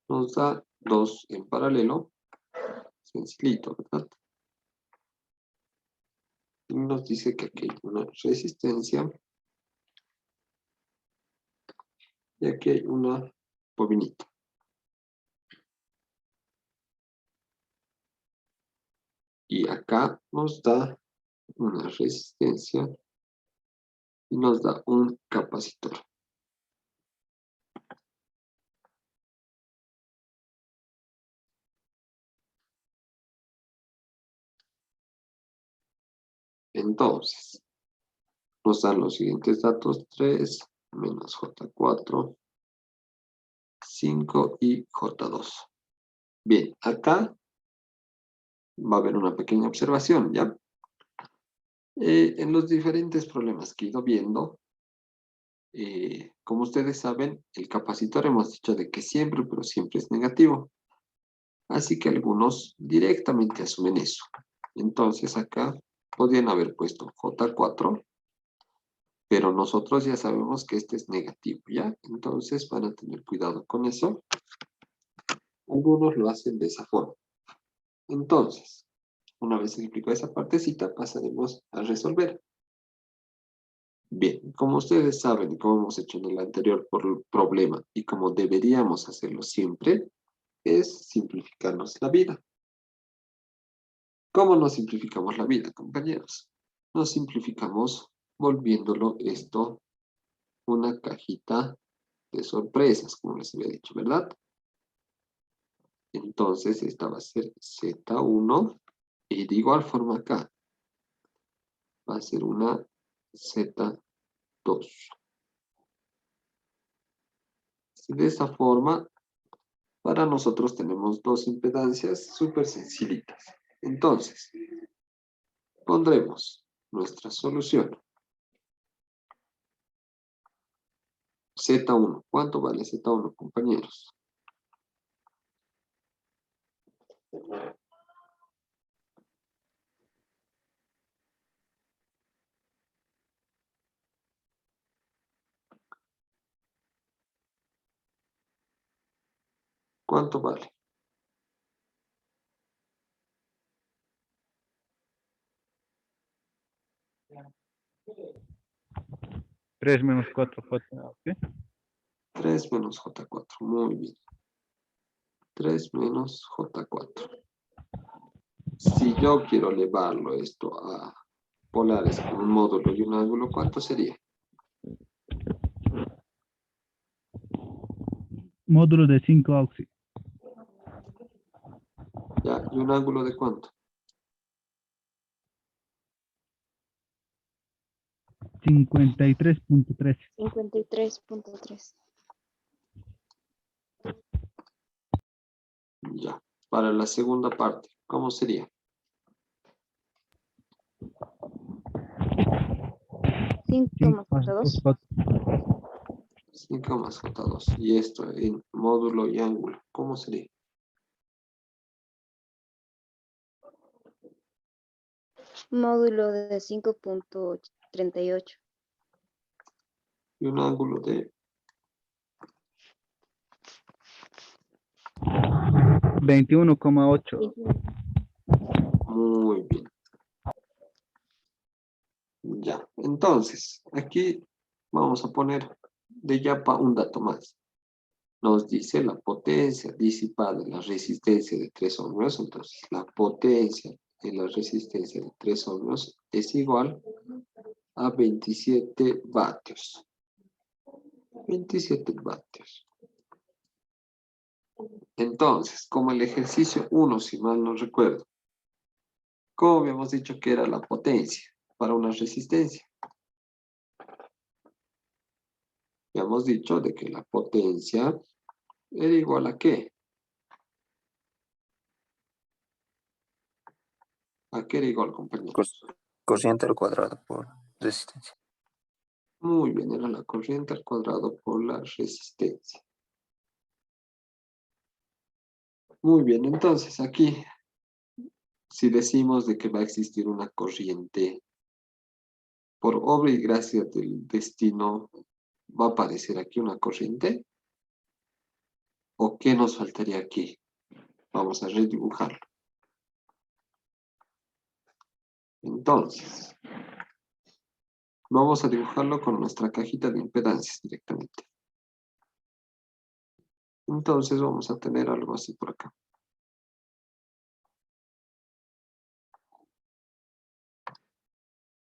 Nos da 2 en paralelo, sencillito, ¿verdad? Y nos dice que aquí hay una resistencia y aquí hay una bobinita. Y acá nos da una resistencia y nos da un capacitor. Entonces, nos dan los siguientes datos: 3 menos J4, 5 y J2. Bien, acá va a haber una pequeña observación, ¿ya? En los diferentes problemas que he ido viendo, como ustedes saben, el capacitor hemos dicho de que siempre, pero siempre es negativo. Así que algunos directamente asumen eso. Entonces acá podrían haber puesto J4, pero nosotros ya sabemos que este es negativo, ¿ya? Entonces van a tener cuidado con eso. Algunos lo hacen de esa forma. Entonces, una vez explicado esa partecita, pasaremos a resolver. Bien, como ustedes saben, como hemos hecho en el anterior problema y como deberíamos hacerlo siempre, es simplificarnos la vida. ¿Cómo nos simplificamos la vida, compañeros? Nos simplificamos volviéndolo esto una cajita de sorpresas, como les había dicho, ¿verdad? Entonces, esta va a ser Z1 y de igual forma acá va a ser una Z2. De esta forma, para nosotros tenemos dos impedancias súper sencillitas. Entonces, pondremos nuestra solución. Z1. ¿Cuánto vale Z1, compañeros? ¿Cuánto vale? Tres menos 4, ¿ok? 3 menos J4. Muy bien. 3 menos J4. Si yo quiero elevarlo esto a polares con un módulo y un ángulo, ¿cuánto sería? Módulo de 5 auxi. ¿Ya? ¿Y un ángulo de cuánto? 53.3. 53.3. Ya. Para la segunda parte, ¿cómo sería? 5 5 más más 2. 2, 4. 5 más J2. Y esto en módulo y ángulo. ¿Cómo sería? Módulo de 5.38. Y un ángulo de 21,8. Muy bien. Ya. Entonces, aquí vamos a poner de Yapa un dato más. Nos dice la potencia disipada de la resistencia de 3 ohmios. Entonces, la potencia de la resistencia de 3 ohmios es igual a 27 vatios. 27 vatios. Entonces, como el ejercicio 1, si mal no recuerdo, ¿cómo habíamos dicho que era la potencia para una resistencia? Habíamos dicho de que la potencia era igual a ¿qué? ¿A qué era igual, compañeros? Corriente al cuadrado por resistencia. Muy bien, era la corriente al cuadrado por la resistencia. Muy bien, entonces aquí, si decimos de que va a existir una corriente, por obra y gracia del destino, ¿va a aparecer aquí una corriente? ¿O qué nos faltaría aquí? Vamos a redibujarlo. Entonces, vamos a dibujarlo con nuestra cajita de impedancias directamente. Entonces vamos a tener algo así por acá.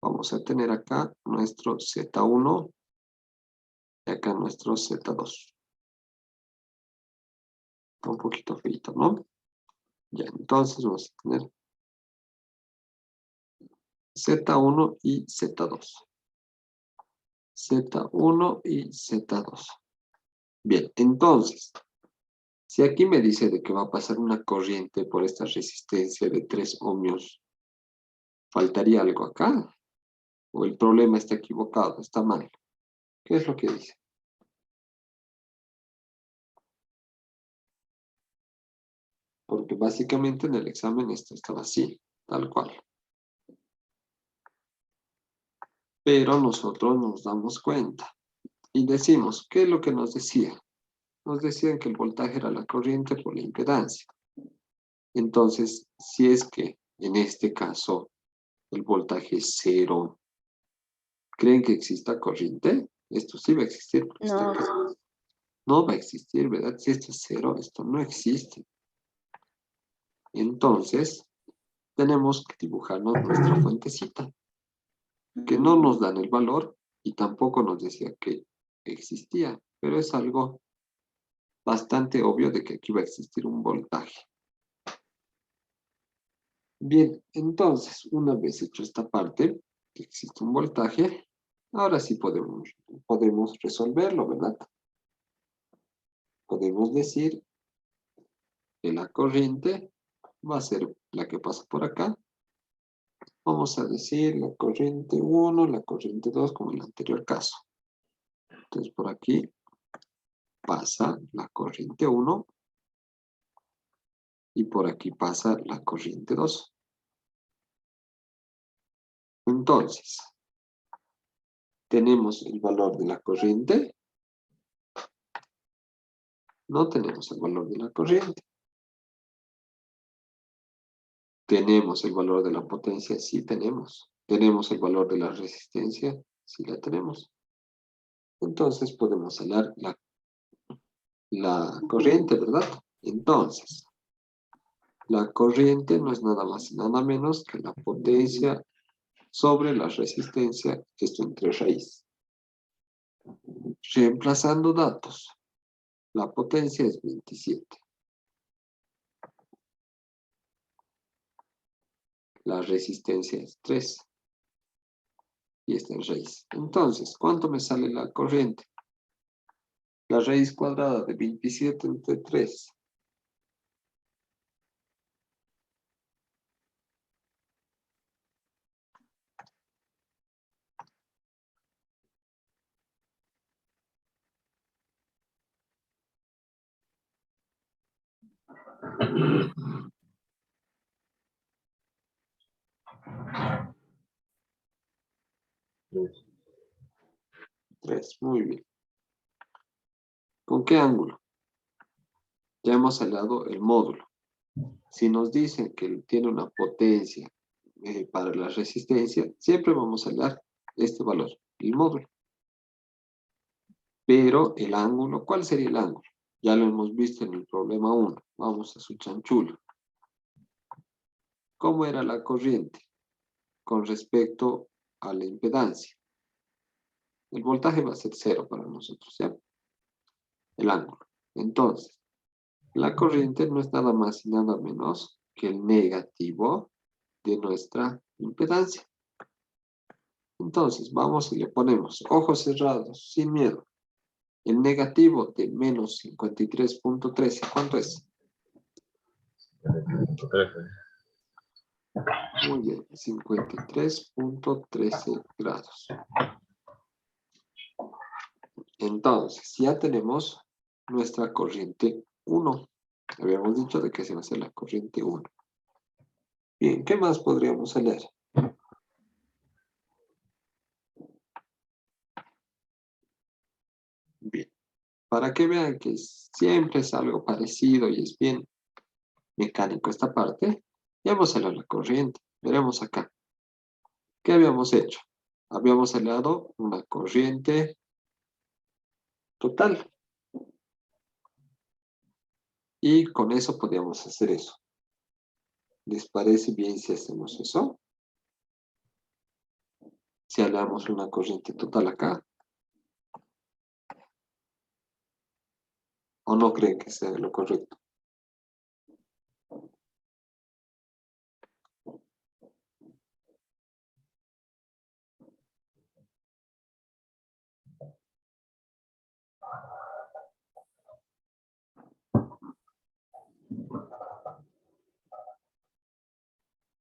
Vamos a tener acá nuestro Z1 y acá nuestro Z2. Está un poquito feito, ¿no? Ya, entonces vamos a tener Z1 y Z2. Z1 y Z2. Bien, entonces, si aquí me dice de que va a pasar una corriente por esta resistencia de 3 ohmios, ¿faltaría algo acá? ¿O el problema está equivocado, está mal? ¿Qué es lo que dice? Porque básicamente en el examen esto estaba así, tal cual. Pero nosotros nos damos cuenta y decimos, ¿qué es lo que nos decía? Nos decían que el voltaje era la corriente por la impedancia. Entonces, si es que en este caso el voltaje es 0, ¿creen que exista corriente? Esto sí va a existir. Porque No. no va a existir, ¿verdad? Si esto es 0, esto no existe. Entonces, tenemos que dibujarnos nuestra fuentecita, que no nos dan el valor y tampoco nos decía que existía, pero es algo bastante obvio de que aquí va a existir un voltaje. Bien, entonces, una vez hecho esta parte, que existe un voltaje, ahora sí podemos resolverlo, ¿verdad? Podemos decir que la corriente va a ser la que pasa por acá. Vamos a decir la corriente 1, la corriente 2, como en el anterior caso. Entonces, por aquí pasa la corriente 1 y por aquí pasa la corriente 2. Entonces, ¿tenemos el valor de la corriente? No tenemos el valor de la corriente. ¿Tenemos el valor de la potencia? Sí tenemos. ¿Tenemos el valor de la resistencia? Sí la tenemos. Entonces podemos hallar la corriente, ¿verdad? Entonces, la corriente no es nada más y nada menos que la potencia sobre la resistencia, esto entre raíz. Reemplazando datos, la potencia es 27. La resistencia es 3. Y está en raíz. Entonces, ¿cuánto me sale la corriente? La raíz cuadrada de 27 entre 3. Tres, muy bien. ¿Con qué ángulo? Ya hemos hallado el módulo. Si nos dicen que tiene una potencia para la resistencia, siempre vamos a hallar este valor, el módulo. Pero el ángulo, ¿cuál sería el ángulo? Ya lo hemos visto en el problema 1. Vamos a su chanchulo. ¿Cómo era la corriente con respecto a la impedancia? El voltaje va a ser 0 para nosotros, ¿ya? El ángulo. Entonces, la corriente no es nada más y nada menos que el negativo de nuestra impedancia. Entonces, vamos y le ponemos ojos cerrados, sin miedo. El negativo de menos 53.13, ¿cuánto es? Muy bien, 53.13 grados. Entonces, ya tenemos nuestra corriente 1. Habíamos dicho de que se va a hacer la corriente 1. Bien, ¿qué más podríamos hallar? Bien, para que vean que siempre es algo parecido y es bien mecánico esta parte, ya hemos hallado la corriente. Veremos acá. ¿Qué habíamos hecho? Habíamos hallado una corriente total. Y con eso podíamos hacer eso. ¿Les parece bien si hacemos eso? Si hallamos una corriente total acá. ¿O no creen que sea lo correcto?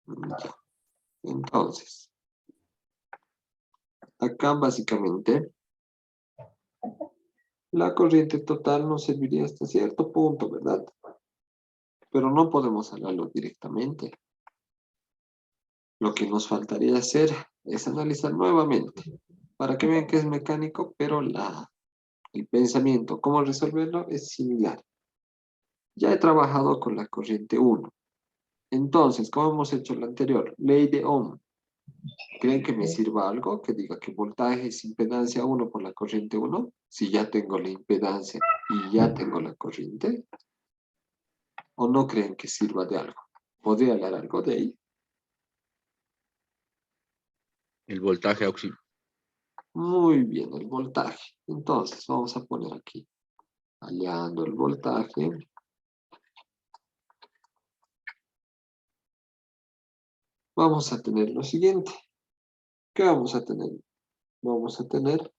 Ya. Entonces, acá básicamente la corriente total nos serviría hasta cierto punto, ¿verdad? Pero no podemos hablarlo directamente. Lo que nos faltaría hacer es analizar nuevamente, para que vean que es mecánico, pero el pensamiento, cómo resolverlo, es similar. Ya he trabajado con la corriente 1. Entonces, ¿cómo hemos hecho la anterior? Ley de Ohm. ¿Creen que me sirva algo que diga que voltaje es impedancia 1 por la corriente 1? Si ya tengo la impedancia y ya tengo la corriente. ¿O no creen que sirva de algo? ¿Podría hablar algo de ahí? El voltaje auxiliar. Muy bien, el voltaje. Entonces, vamos a poner aquí. Hallando el voltaje. Vamos a tener lo siguiente. ¿Qué vamos a tener? Vamos a tener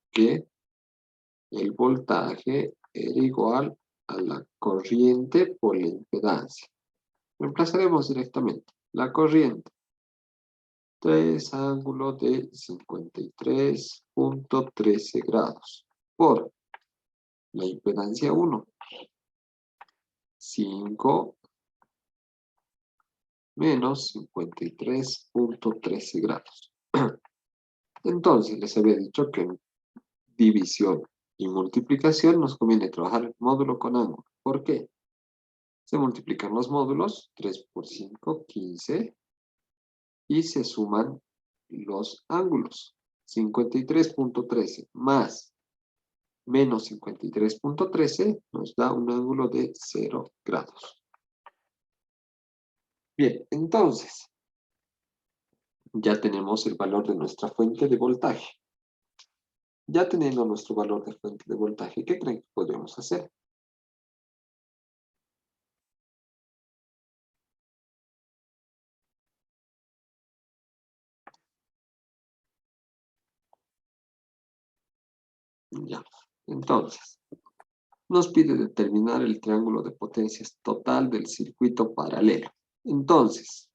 que el voltaje era igual a la corriente por la impedancia. Reemplazaremos directamente la corriente. 3 ángulos de 53.13 grados por la impedancia 1. 5 menos 53.13 grados. Entonces, les había dicho que en división y multiplicación nos conviene trabajar módulo con ángulo. ¿Por qué? Se multiplican los módulos, 3 por 5, 15, y se suman los ángulos. 53.13 más menos 53.13 nos da un ángulo de 0 grados. Bien, entonces, ya tenemos el valor de nuestra fuente de voltaje. Ya teniendo nuestro valor de fuente de voltaje, ¿qué creen que podríamos hacer? Ya, entonces, nos pide determinar el triángulo de potencias total del circuito paralelo. Entonces,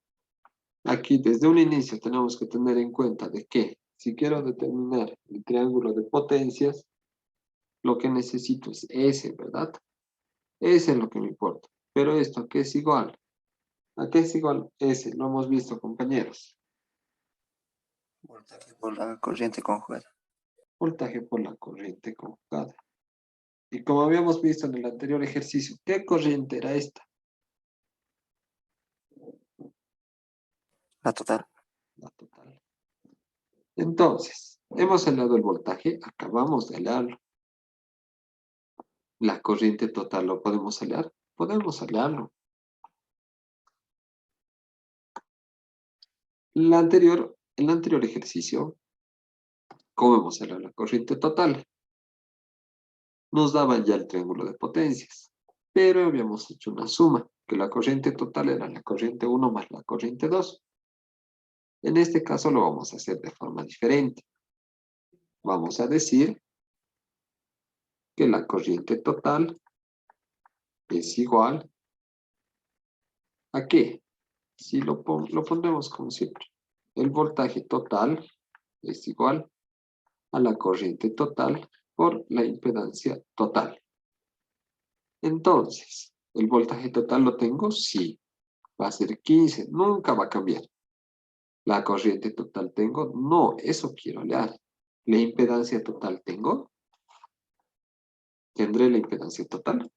aquí desde un inicio tenemos que tener en cuenta de que si quiero determinar el triángulo de potencias, lo que necesito es S, ¿verdad? S es lo que me importa. Pero esto, ¿a qué es igual? ¿A qué es igual S? Lo hemos visto, compañeros. Voltaje por la corriente conjugada. Voltaje por la corriente conjugada. Y como habíamos visto en el anterior ejercicio, ¿qué corriente era esta? La total. La total. Entonces, hemos hallado el voltaje, acabamos de hallarlo. La corriente total, ¿lo podemos hallar? Podemos hallarlo. En el anterior ejercicio, ¿cómo hemos hallado la corriente total? Nos daba ya el triángulo de potencias, pero habíamos hecho una suma, que la corriente total era la corriente 1 más la corriente 2. En este caso lo vamos a hacer de forma diferente. Vamos a decir que la corriente total es igual ¿a qué? Si lo pondremos como siempre. El voltaje total es igual a la corriente total por la impedancia total. Entonces, ¿el voltaje total lo tengo? Sí. Va a ser 15, nunca va a cambiar. ¿La corriente total tengo? No, eso quiero hallar. ¿La impedancia total tengo? ¿Tendré la impedancia total?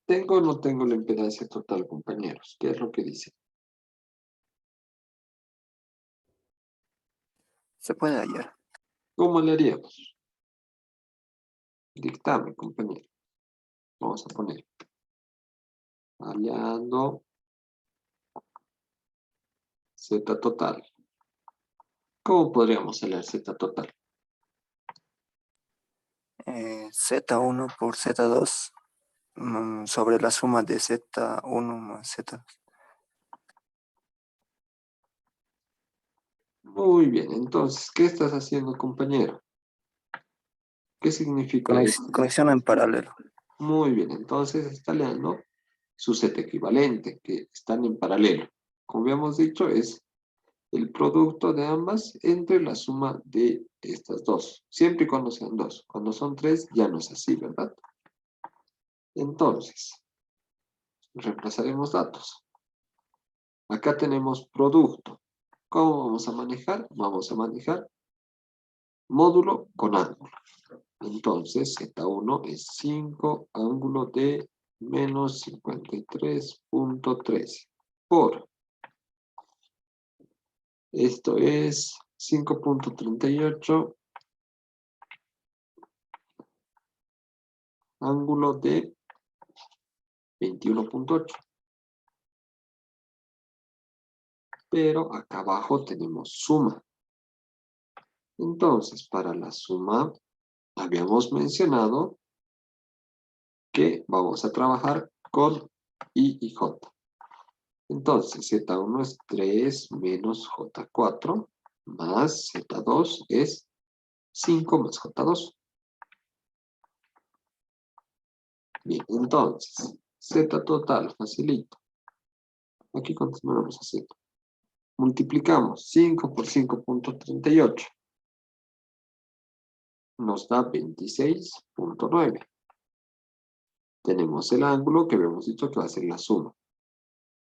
¿Tengo o no tengo la impedancia total, compañeros? ¿Qué es lo que dice? Se puede hallar. ¿Cómo le haríamos? Dictame, compañero. Vamos a poner. Hallando Z total. ¿Cómo podríamos hallar Z total? Z1 por Z2 sobre la suma de Z1 más Z2. Muy bien, entonces, ¿qué estás haciendo, compañero? ¿Qué significa esto? Conexión en paralelo. Muy bien, entonces está hallando su Z equivalente, que están en paralelo. Como habíamos dicho, es el producto de ambas entre la suma de estas dos, siempre y cuando sean dos. Cuando son tres, ya no es así, ¿verdad? Entonces, reemplazaremos datos. Acá tenemos producto. ¿Cómo vamos a manejar? Vamos a manejar módulo con ángulo. Entonces, Z1 es 5 ángulo de menos 53.13 por, esto es 5.38 ángulo de 21.8. Pero acá abajo tenemos suma. Entonces, para la suma, habíamos mencionado que vamos a trabajar con I y J. Entonces, Z1 es 3 menos J4 más Z2 es 5 más J2. Bien, entonces, Z total, facilito. Aquí continuamos haciendo. Multiplicamos 5 por 5.38. Nos da 26.9. Tenemos el ángulo que habíamos dicho que va a ser la suma.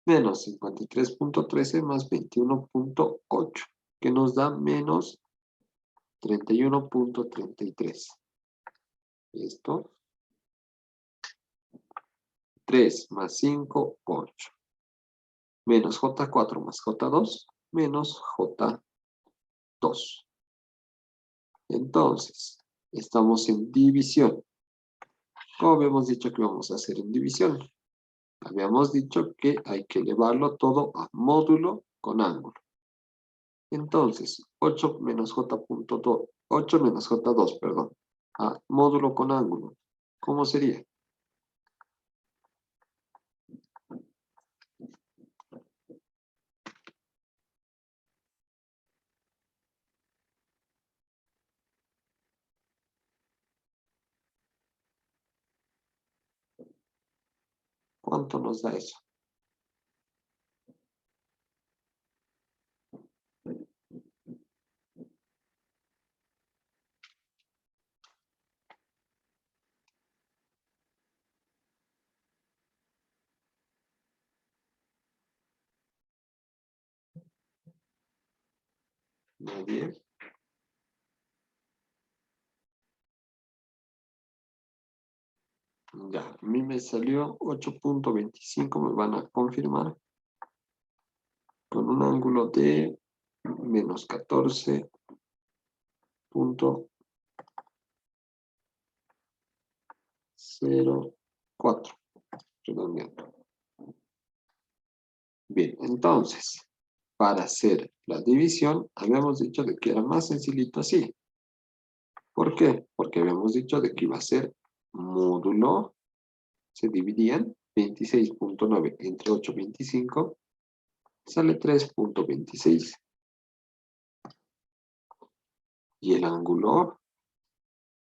Menos 53.13 más 21.8, que nos da menos 31.33. Esto. 3 más 5, 8. Menos J4 más J2, menos J2. Entonces, estamos en división. ¿Cómo habíamos dicho que vamos a hacer en división? Habíamos dicho que hay que elevarlo todo a módulo con ángulo. Entonces, 8 menos J.2, 8 menos J2, perdón, a módulo con ángulo. ¿Cómo sería? ¿Cuánto nos da eso? Nadie. Ya, a mí me salió 8.25, me van a confirmar. Con un ángulo de menos 14.04, redondeando. Bien, entonces, para hacer la división, habíamos dicho de que era más sencillito así. ¿Por qué? Porque habíamos dicho de que iba a ser módulo, se dividían 26.9 entre 8.25, sale 3.26. Y el ángulo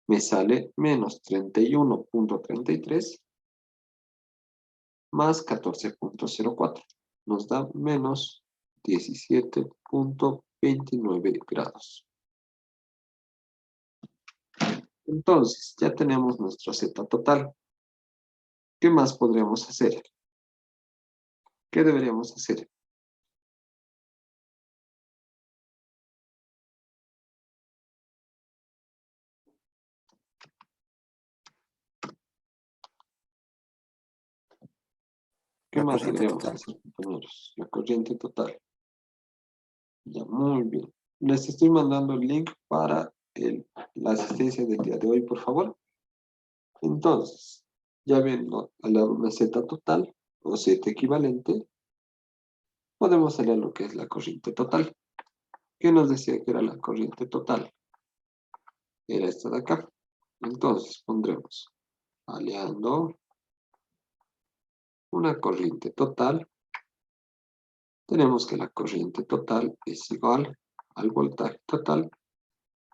me sale menos 31.33 más 14.04. Nos da menos 17.29 grados. Entonces, ya tenemos nuestro Z total. ¿Qué más podríamos hacer? ¿Qué deberíamos hacer? ¿Qué La más corriente deberíamos total. hacer, compañeros? La corriente total. Ya, muy bien. Les estoy mandando el link para la asistencia del día de hoy, por favor. Entonces, ya viendo al lado una Z total o Z equivalente, podemos hallar lo que es la corriente total. ¿Qué nos decía que era la corriente total? Era esta de acá. Entonces, pondremos aleando una corriente total. Tenemos que la corriente total es igual al voltaje total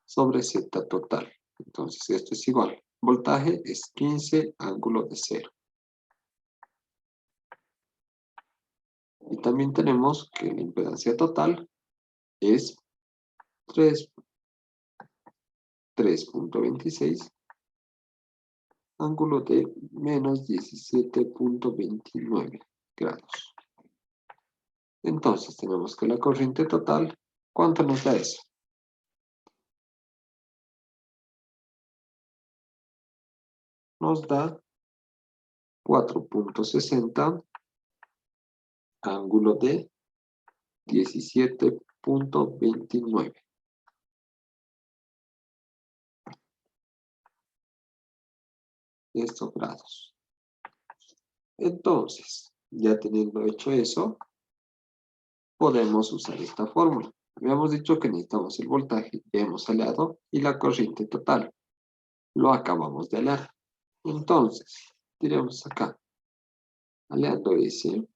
sobre Z total. Entonces, esto es igual. Voltaje es 15 ángulo de 0. Y también tenemos que la impedancia total es 3.26 ángulo de menos 17.29 grados. Entonces tenemos que la corriente total, ¿cuánto nos da eso? Nos da 4.60 ángulo de 17.29. Estos grados. Entonces, ya teniendo hecho eso, podemos usar esta fórmula. Habíamos dicho que necesitamos el voltaje, ya hemos halado, y la corriente total. Lo acabamos de hallar. Entonces, diremos acá, aleando ese.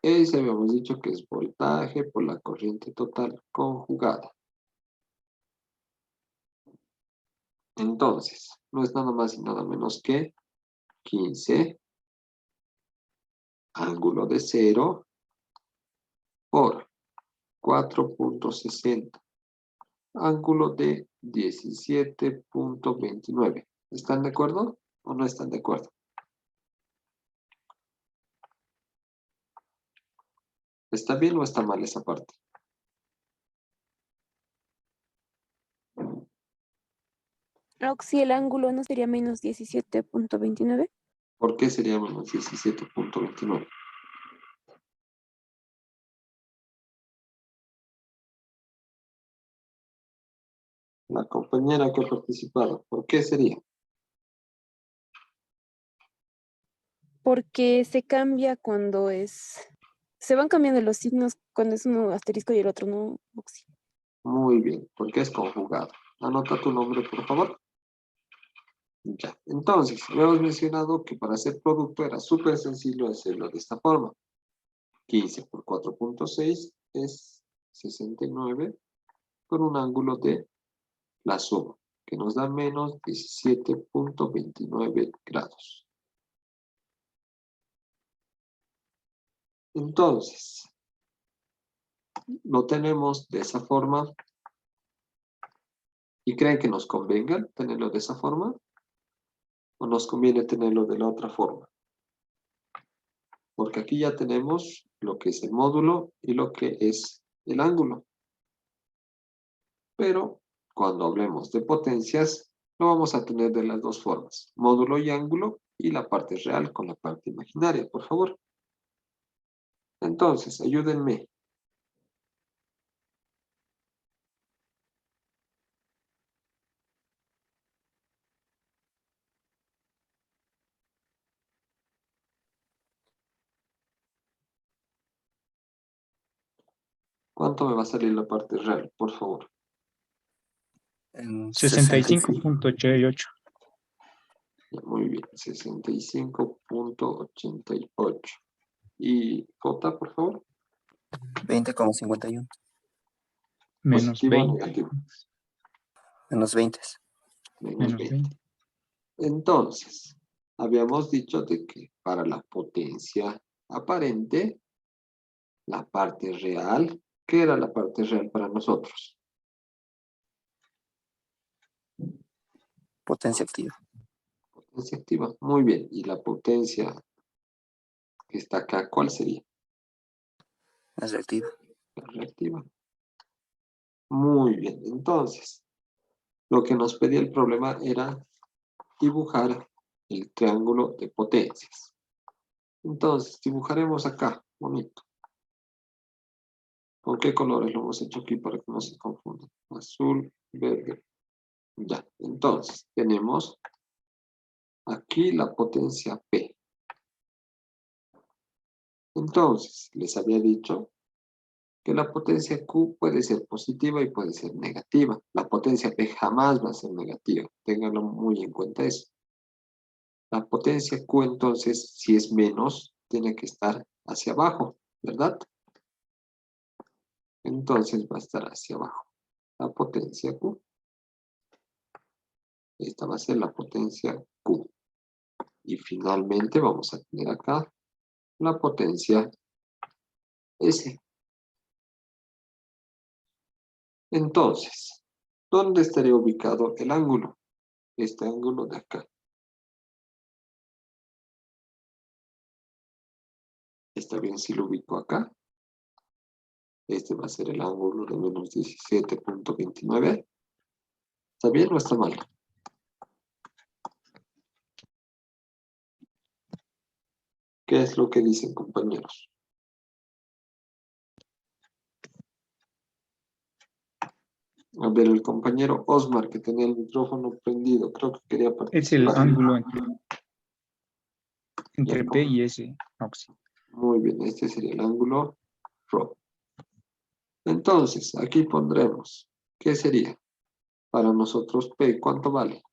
Ese habíamos dicho que es voltaje por la corriente total conjugada. Entonces, no es nada más y nada menos que 15 ángulo de 0 por 4.60 ángulo de 17.29. ¿Están de acuerdo o no están de acuerdo? ¿Está bien o está mal esa parte? Si el ángulo no sería menos 17.29. ¿Por qué sería menos 17.29? La compañera que ha participado, ¿por qué sería? Porque se cambia cuando es... Se van cambiando los signos cuando es uno asterisco y el otro no. Oxi. Muy bien, porque es conjugado. Anota tu nombre, por favor. Ya, entonces, habíamos mencionado que para hacer producto era súper sencillo hacerlo de esta forma. 15 por 4.6 es 69 con un ángulo de la suma. que nos da menos 17.29 grados. Entonces, lo tenemos de esa forma. ¿Y creen que nos convenga tenerlo de esa forma? ¿O nos conviene tenerlo de la otra forma? Porque aquí ya tenemos lo que es el módulo y lo que es el ángulo. Pero cuando hablemos de potencias, lo vamos a tener de las dos formas. Módulo y ángulo y la parte real con la parte imaginaria, por favor. Entonces, ayúdenme. ¿Cuánto me va a salir la parte real, por favor? En 65.88. Ya, muy bien, 65.88. ¿Y J, por favor? 20,51. Menos ¿Positivo o 20. negativo? Menos 20. Menos Menos 20. 20. Entonces, habíamos dicho de que para la potencia aparente, la parte real, ¿qué era la parte real para nosotros? Potencia activa. Potencia activa. Muy bien. ¿Y la potencia que está acá, cuál sería? Es reactiva. La reactiva. Muy bien. Entonces, lo que nos pedía el problema era dibujar el triángulo de potencias. Entonces, dibujaremos acá, bonito. ¿Con qué colores lo hemos hecho aquí para que no se confundan? Azul, verde. Ya, entonces, tenemos aquí la potencia P. Entonces, les había dicho que la potencia Q puede ser positiva y puede ser negativa. La potencia P jamás va a ser negativa. Ténganlo muy en cuenta eso. La potencia Q, entonces, si es menos, tiene que estar hacia abajo, ¿verdad? Entonces va a estar hacia abajo. La potencia Q. Esta va a ser la potencia Q. Y finalmente vamos a tener acá la potencia S. Entonces, ¿dónde estaría ubicado el ángulo? Este ángulo de acá. ¿Está bien si lo ubico acá? Este va a ser el ángulo de menos 17.29. ¿Está bien o está mal? ¿Qué es lo que dicen, compañeros? A ver, el compañero Osmar, que tenía el micrófono prendido, creo que quería Es el participar. ángulo entre Ya, P y S. Oxi. muy bien, este sería el ángulo ρ. Entonces, aquí pondremos, ¿qué sería? Para nosotros P, ¿cuánto vale?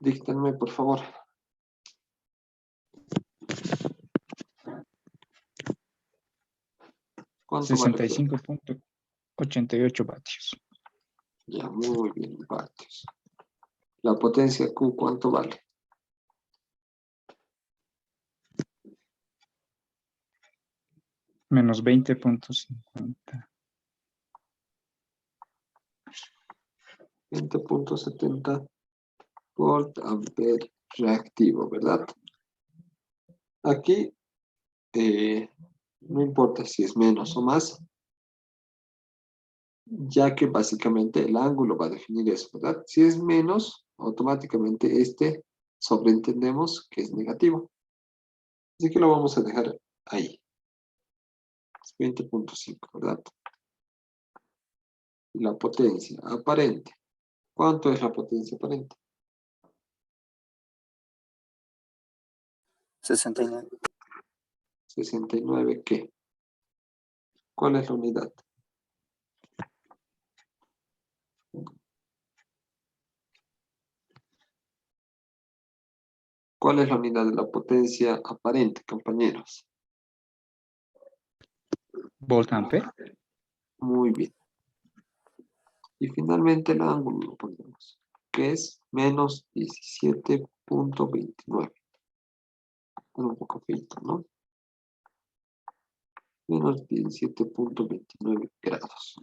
Díctenme, por favor. ¿Cuánto vale P? 65.88 vatios. Ya, muy bien, vatios. La potencia Q, ¿cuánto vale? Menos 20.50. 20.70 volt ampere reactivo, ¿verdad? Aquí, no importa si es menos o más, ya que básicamente el ángulo va a definir eso, ¿verdad? Si es menos, automáticamente sobreentendemos que es negativo. Así que lo vamos a dejar ahí. Es 20.5, ¿verdad? Y la potencia aparente. ¿Cuánto es la potencia aparente? 69. 69, ¿qué? ¿Cuál es la unidad? ¿Cuál es la unidad de la potencia aparente, compañeros? Volt ampere. Muy bien. Y finalmente el ángulo lo ponemos, que es menos 17.29. Bueno, un poco feito, ¿no? Menos 17.29 grados.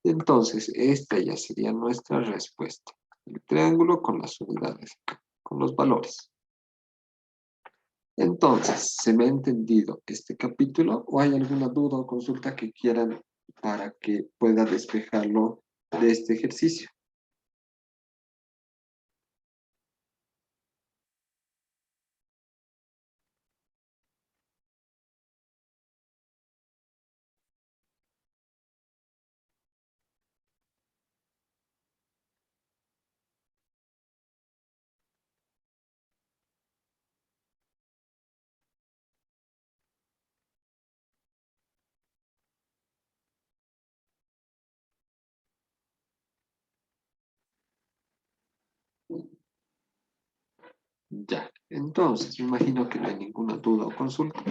Entonces, esta ya sería nuestra respuesta. El triángulo con las unidades, con los valores. Entonces, ¿se me ha entendido este capítulo o hay alguna duda o consulta que quieran para que pueda despejarlo de este ejercicio? Ya, entonces, me imagino que no hay ninguna duda o consulta.